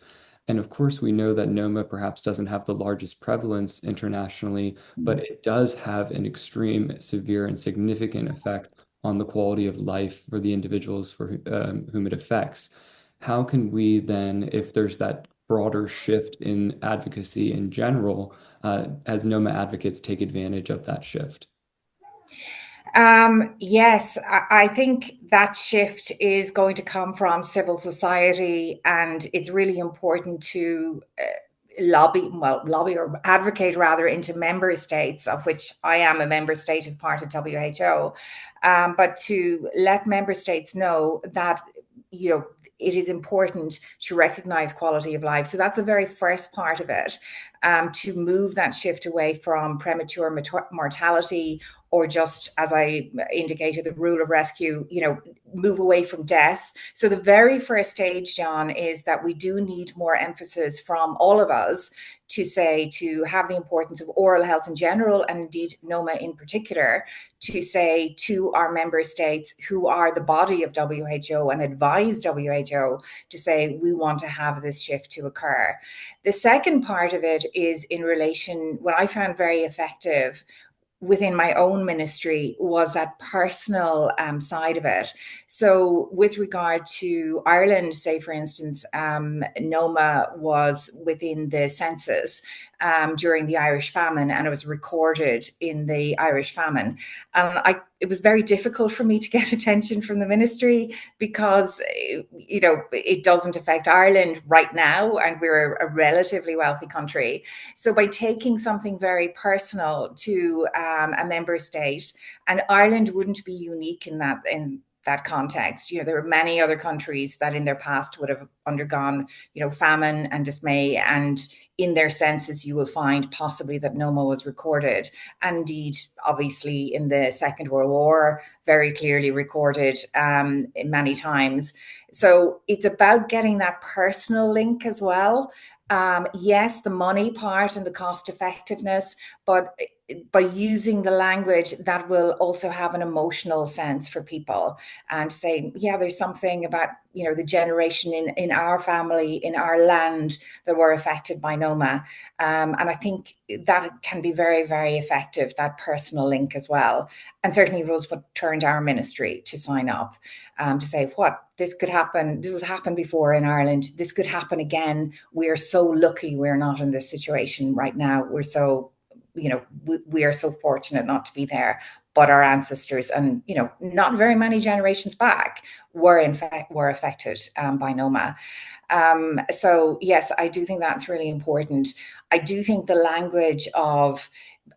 S1: And of course, we know that Noma perhaps doesn't have the largest prevalence internationally, but it does have an extreme, severe, and significant effect on the quality of life for the individuals for whom it affects. How can we then, if there's that broader shift in advocacy in general, as Noma advocates, take advantage of that shift?
S2: Yes, I think that shift is going to come from civil society, and it's really important to lobby or advocate rather into member states, of which I am a member state as part of WHO, but to let member states know that, it is important to recognize quality of life. So that's the very first part of it, to move that shift away from premature mortality, or just, as I indicated, the rule of rescue, move away from death. So the very first stage, John, is that we do need more emphasis from all of us to have the importance of oral health in general, and indeed Noma in particular, to say to our member states who are the body of WHO and advise WHO to say, we want to have this shift to occur. The second part of it is in relation, what I found very effective within my own ministry was that personal side of it. So with regard to Ireland, say for instance, Noma was within the census during the Irish famine, and it was recorded in the Irish famine. And it was very difficult for me to get attention from the ministry because, it doesn't affect Ireland right now, and we're a relatively wealthy country. So by taking something very personal to a member state, and Ireland wouldn't be unique in that context. There are many other countries that in their past would have undergone, famine and dismay, and in their census you will find possibly that Noma was recorded. And indeed, obviously in the Second World War, very clearly recorded many times. So it's about getting that personal link as well. Yes, the money part and the cost effectiveness, but by using the language that will also have an emotional sense for people, and say, yeah, there's something about, you know, the generation in our family, in our land, that were affected by Noma. And I think that can be very, very effective, that personal link as well. And certainly was what turned our ministry to sign up, to say, what, this could happen. This has happened before in Ireland. This could happen again. We're so lucky we're not in this situation right now. We're so, you know, we are so fortunate not to be there. But our ancestors, and, you know, not very many generations back, were in fact affected by Noma. So yes, I do think that's really important. I do think the language of,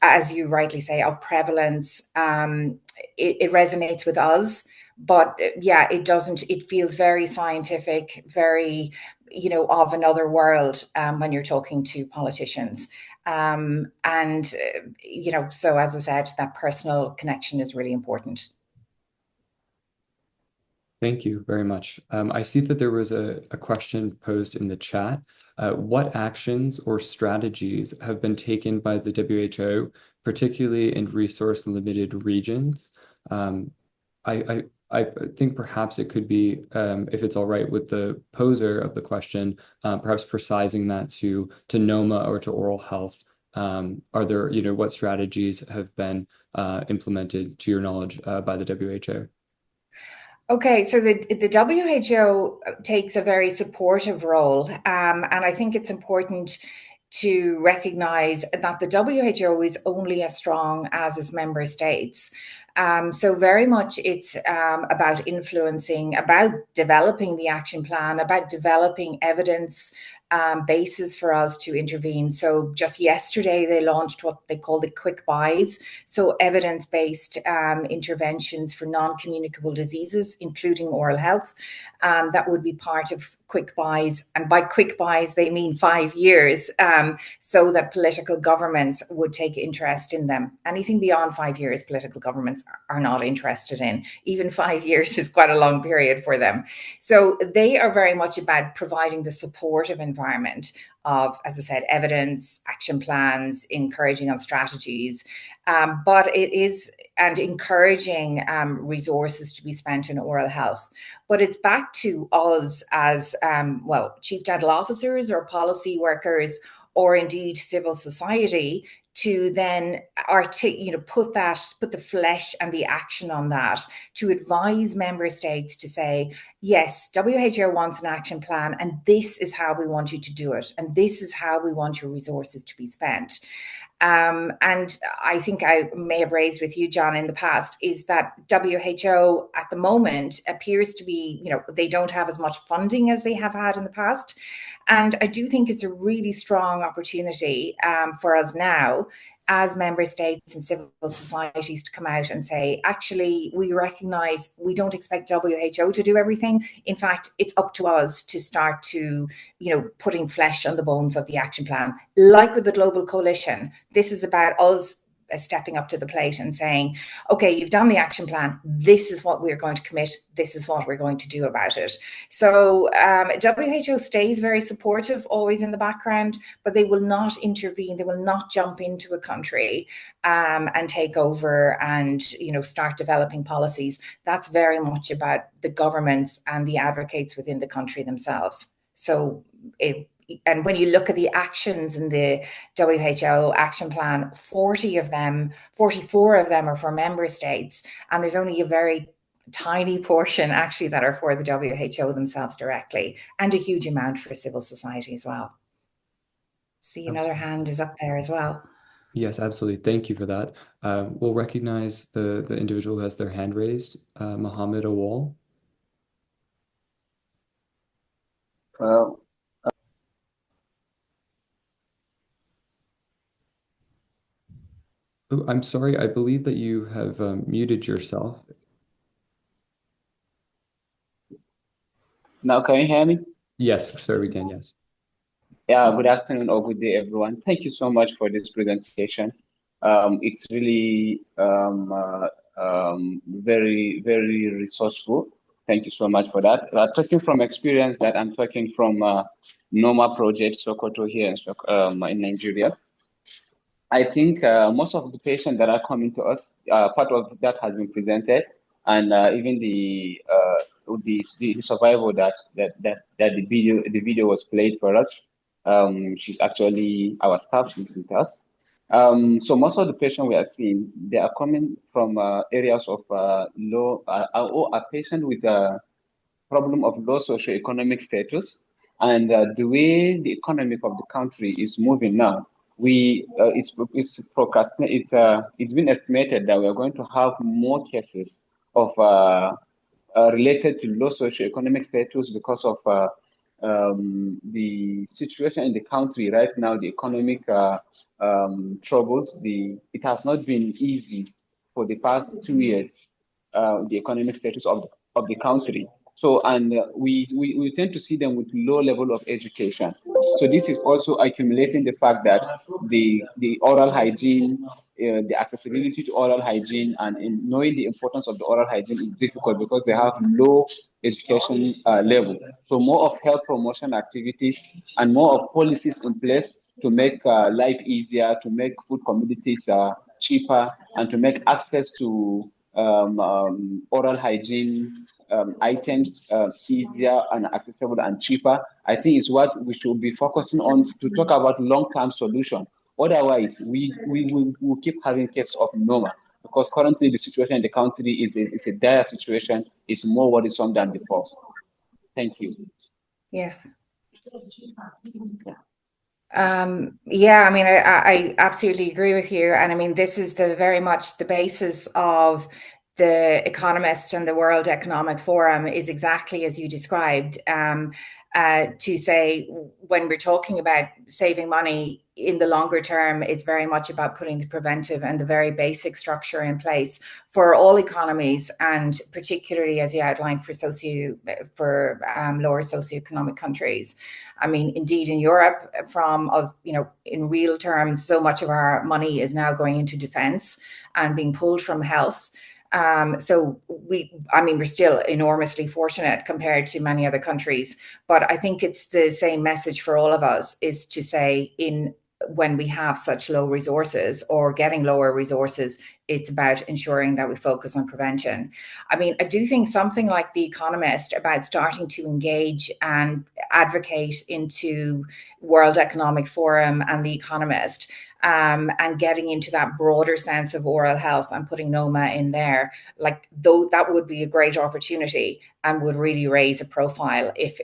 S2: as you rightly say, of prevalence, it resonates with us. But yeah, it doesn't. It feels very scientific, very, you know, of another world when you're talking to politicians. You know, so as I said, that personal connection is really important.
S1: Thank you very much. I see that there was a question posed in the chat. What actions or strategies have been taken by the WHO, particularly in resource-limited regions? I think perhaps it could be, if it's all right with the poser of the question, perhaps precising that to Noma or to oral health. Are there, you know, what strategies have been implemented, to your knowledge, by the WHO?
S2: Okay, so the WHO takes a very supportive role, and I think it's important to recognize that the WHO is only as strong as its member states. So very much it's about influencing, about developing the action plan, about developing evidence basis for us to intervene. So just yesterday, they launched what they call the quick buys. So evidence-based interventions for non-communicable diseases, including oral health. That would be part of quick buys. And by quick buys, they mean 5 years, so that political governments would take interest in them. Anything beyond 5 years, political governments are not interested in. Even 5 years is quite a long period for them. So they are very much about providing the supportive environment of, as I said, evidence, action plans, encouraging on strategies, but it is, and encouraging resources to be spent in oral health. But it's back to us as, well, chief dental officers or policy workers, or indeed civil society, to then put the flesh and the action on that, to advise member states to say, yes, WHO wants an action plan, and this is how we want you to do it, and this is how we want your resources to be spent. And I think I may have raised with you, John, in the past, is that WHO at the moment appears to be, you know, they don't have as much funding as they have had in the past. And I do think it's a really strong opportunity for us now, as member states and civil societies, to come out and say, actually, we recognise we don't expect WHO to do everything. In fact, it's up to us to start to, you know, putting flesh on the bones of the action plan. Like with the Global Coalition, this is about us stepping up to the plate and saying, okay, you've done the action plan. This is what we're going to commit. This is what we're going to do about it. So WHO stays very supportive, always in the background, but they will not intervene. They will not jump into a country and take over and, you know, start developing policies. That's very much about the governments and the advocates within the country themselves. So and when you look at the actions in the WHO action plan, 44 of them are for member states, and there's only a very tiny portion actually that are for the WHO themselves directly, and a huge amount for civil society as well. See, another hand is up there as well.
S1: Yes, absolutely. Thank you for that. We'll recognize the individual who has their hand raised, Mohammed Awal. Oh, I'm sorry. I believe that you have muted yourself.
S5: Now, can you hear me?
S1: Yes, sir, we can, yes.
S5: Yeah, good afternoon or good day, everyone. Thank you so much for this presentation. It's really very, very resourceful. Thank you so much for that. Talking from experience, that I'm talking from Noma project, Sokoto here in Nigeria. I think most of the patients that are coming to us, part of that has been presented, and even the survival that the video was played for us. She's actually our staff. She's with us. So most of the patients we are seeing, they are coming from areas of low, or a patient with a problem of low socioeconomic status, and the way the economy of the country is moving now, it's been estimated that we are going to have more cases of related to low socioeconomic status because of the situation in the country right now, the economic troubles. It has not been easy for the past 2 years, the economic status of the country. So, and we tend to see them with low level of education. So this is also accumulating the fact that the oral hygiene, the accessibility to oral hygiene, and in knowing the importance of the oral hygiene is difficult because they have low education level. So more of health promotion activities and more of policies in place to make life easier, to make food commodities cheaper, and to make access to oral hygiene items easier and accessible and cheaper, I think is what we should be focusing on to talk about long-term solution. Otherwise, we will keep having cases of Noma, because currently the situation in the country is a dire situation. It's more worrisome than before. Thank you.
S2: Yes. Yeah, I mean, I absolutely agree with you. And I mean, this is very much the basis of The Economist and the World Economic Forum is exactly as you described, to say when we're talking about saving money in the longer term, it's very much about putting the preventive and the very basic structure in place for all economies, and particularly as you outlined for lower socioeconomic countries. I mean, indeed, in Europe, from us, in real terms, so much of our money is now going into defence and being pulled from health. So we're still enormously fortunate compared to many other countries, but I think it's the same message for all of us, is to say, when we have such low resources or getting lower resources, it's about ensuring that we focus on prevention. I mean, I do think something like The Economist about starting to engage and advocate into World Economic Forum and The Economist, and getting into that broader sense of oral health and putting Noma in there, though that would be a great opportunity and would really raise a profile if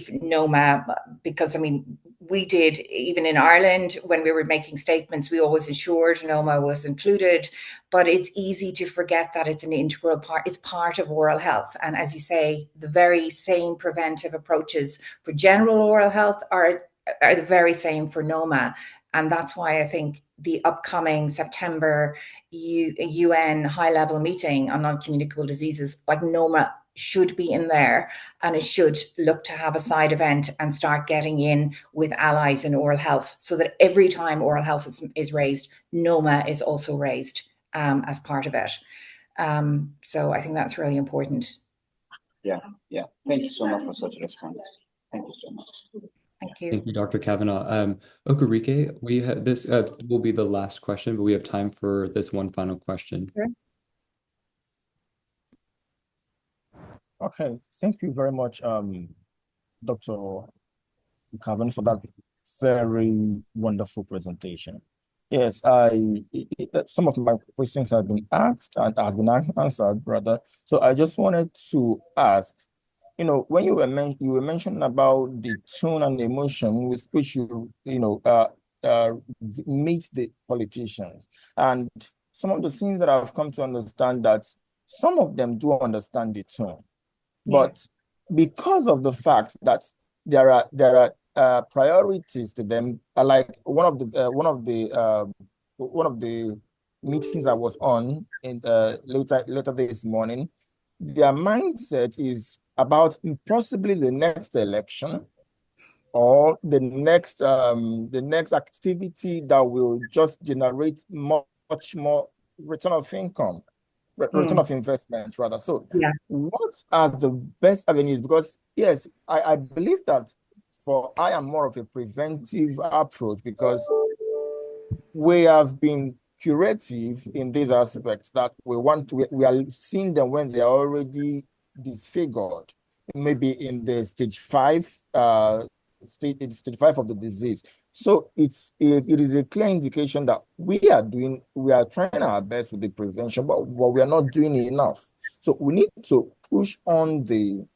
S2: Noma, because I mean, we did, even in Ireland, when we were making statements, we always ensured Noma was included, but it's easy to forget that it's an integral part. It's part of oral health. And as you say, the very same preventive approaches for general oral health are the very same for Noma. And that's why I think the upcoming September UN high-level meeting on non-communicable diseases, like Noma, should be in there, and it should look to have a side event and start getting in with allies in oral health, so that every time oral health is raised, Noma is also raised as part of it. So I think that's really important.
S5: Yeah. Thank you so much for such a response. Thank you so much.
S2: Thank you.
S1: Thank you, Dr. Kavanagh. Okereke, we have this will be the last question, but we have time for this one final question.
S2: Sure.
S6: Okay, thank you very much, Dr. Kavanagh, for that very wonderful presentation. Yes, some of my questions have been asked and has been answered, rather. So I just wanted to ask, when you were mentioning about the tone and emotion with which you meet the politicians, and some of the things that I've come to understand, that some of them do understand the tone, but because of the fact that there are priorities to them, like one of the meetings I was on in later this morning, their mindset is about possibly the next election or the next activity that will just generate much more return of income. return of investment rather. So
S2: Yeah.
S6: what are the best avenues? Because yes, I believe that I am more of a preventive approach because we have been curative in these aspects that we are seeing them when they are already disfigured, maybe in the stage 5 stage 5 of the disease. So it is a clear indication that we are trying our best with the prevention, but we are not doing enough. So we need to push on the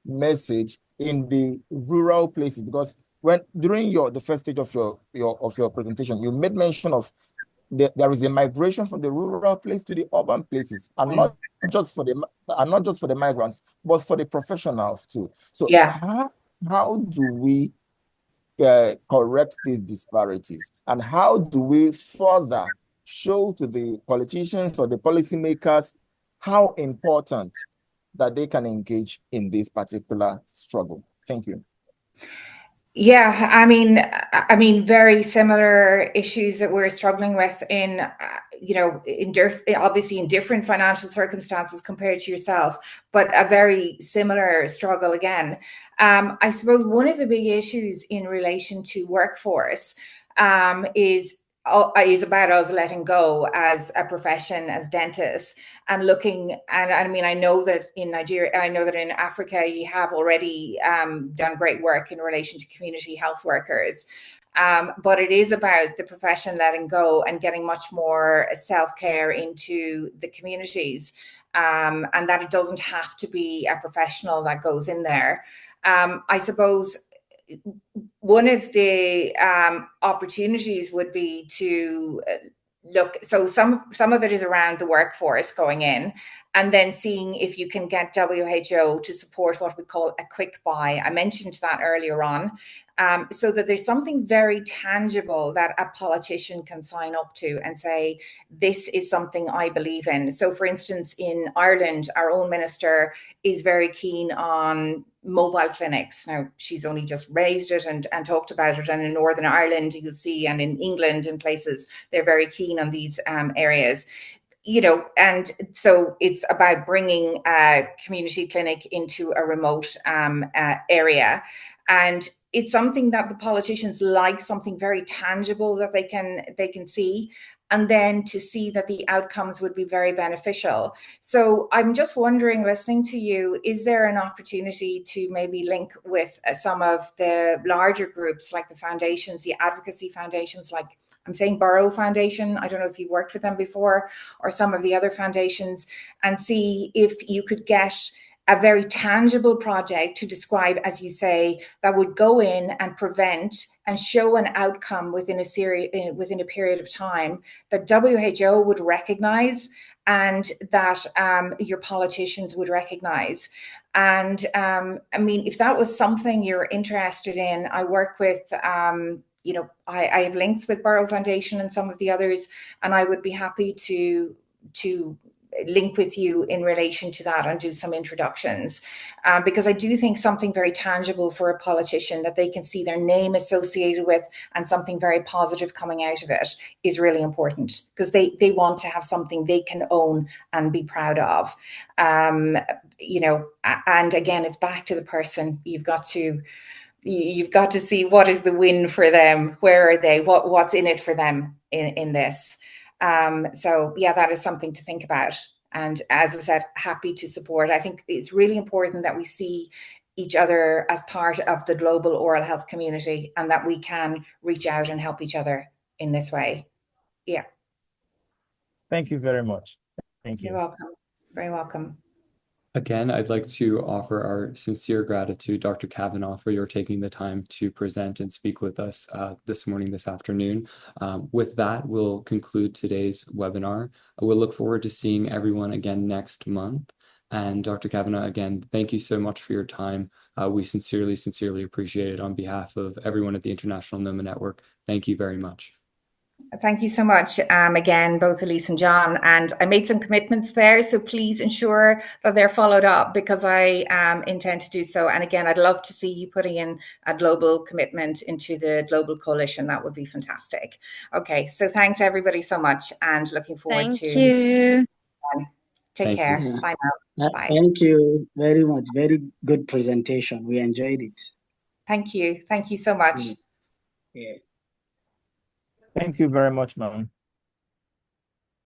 S6: message in the rural places, because when during the first stage of your presentation, you made mention of there is a migration from the rural place to the urban places, and not just for the migrants, but for the professionals too. So
S2: Yeah.
S6: how do we correct these disparities, and how do we further show to the politicians or the policymakers how important that they can engage in this particular struggle? Thank you.
S2: Yeah, I mean, very similar issues that we're struggling with in, obviously in different financial circumstances compared to yourself, but a very similar struggle again. I suppose one of the big issues in relation to workforce is about us letting go as a profession, as dentists, and looking. And I mean, I know that in Nigeria, I know that in Africa, you have already done great work in relation to community health workers. But it is about the profession letting go and getting much more self-care into the communities, and that it doesn't have to be a professional that goes in there. I suppose one of the opportunities would be to look. So some of it is around the workforce going in, and then seeing if you can get WHO to support what we call a quick buy. I mentioned that earlier on, so that there's something very tangible that a politician can sign up to and say, this is something I believe in. So for instance, in Ireland, our own minister is very keen on mobile clinics. Now, she's only just raised it and talked about it. And in Northern Ireland, you'll see, and in England and places, they're very keen on these areas. And so it's about bringing a community clinic into a remote area. And it's something that the politicians like, something very tangible that they can see, and then to see that the outcomes would be very beneficial. So I'm just wondering, listening to you, is there an opportunity to maybe link with some of the larger groups, like the foundations, the advocacy foundations, like I'm saying Borough Foundation, I don't know if you've worked with them before, or some of the other foundations, and see if you could get a very tangible project to describe, as you say, that would go in and prevent and show an outcome within a period of time that WHO would recognize, and that your politicians would recognize. And I mean, if that was something you're interested in, I work with, I have links with Borough Foundation and some of the others, and I would be happy to link with you in relation to that and do some introductions, because I do think something very tangible for a politician that they can see their name associated with and something very positive coming out of it is really important, because they want to have something they can own and be proud of. And again, it's back to the person. You've got to see what is the win for them. Where are they? What's in it for them in this? So yeah, that is something to think about. And as I said, happy to support. I think it's really important that we see each other as part of the global oral health community, and that we can reach out and help each other in this way. Yeah.
S6: Thank you very much. Thank you.
S2: You're welcome. Very welcome.
S1: Again, I'd like to offer our sincere gratitude, Dr. Kavanagh, for your taking the time to present and speak with us this afternoon. With that, we'll conclude today's webinar. We'll look forward to seeing everyone again next month. And Dr. Kavanagh, again, thank you so much for your time. We sincerely appreciate it on behalf of everyone at the International Noma Network. Thank you very much.
S2: Thank you so much again, both Elise and John. And I made some commitments there, so please ensure that they're followed up, because I intend to do so. And again, I'd love to see you putting in a global commitment into the global coalition. That would be fantastic. Okay, so thanks everybody so much, and looking forward to.
S7: Thank you.
S2: Take care.
S8: Yeah.
S2: Bye now. Bye.
S8: Thank you very much. Very good presentation. We enjoyed it.
S2: Thank you. Thank you so much.
S8: Yeah.
S6: Thank you very much, ma'am.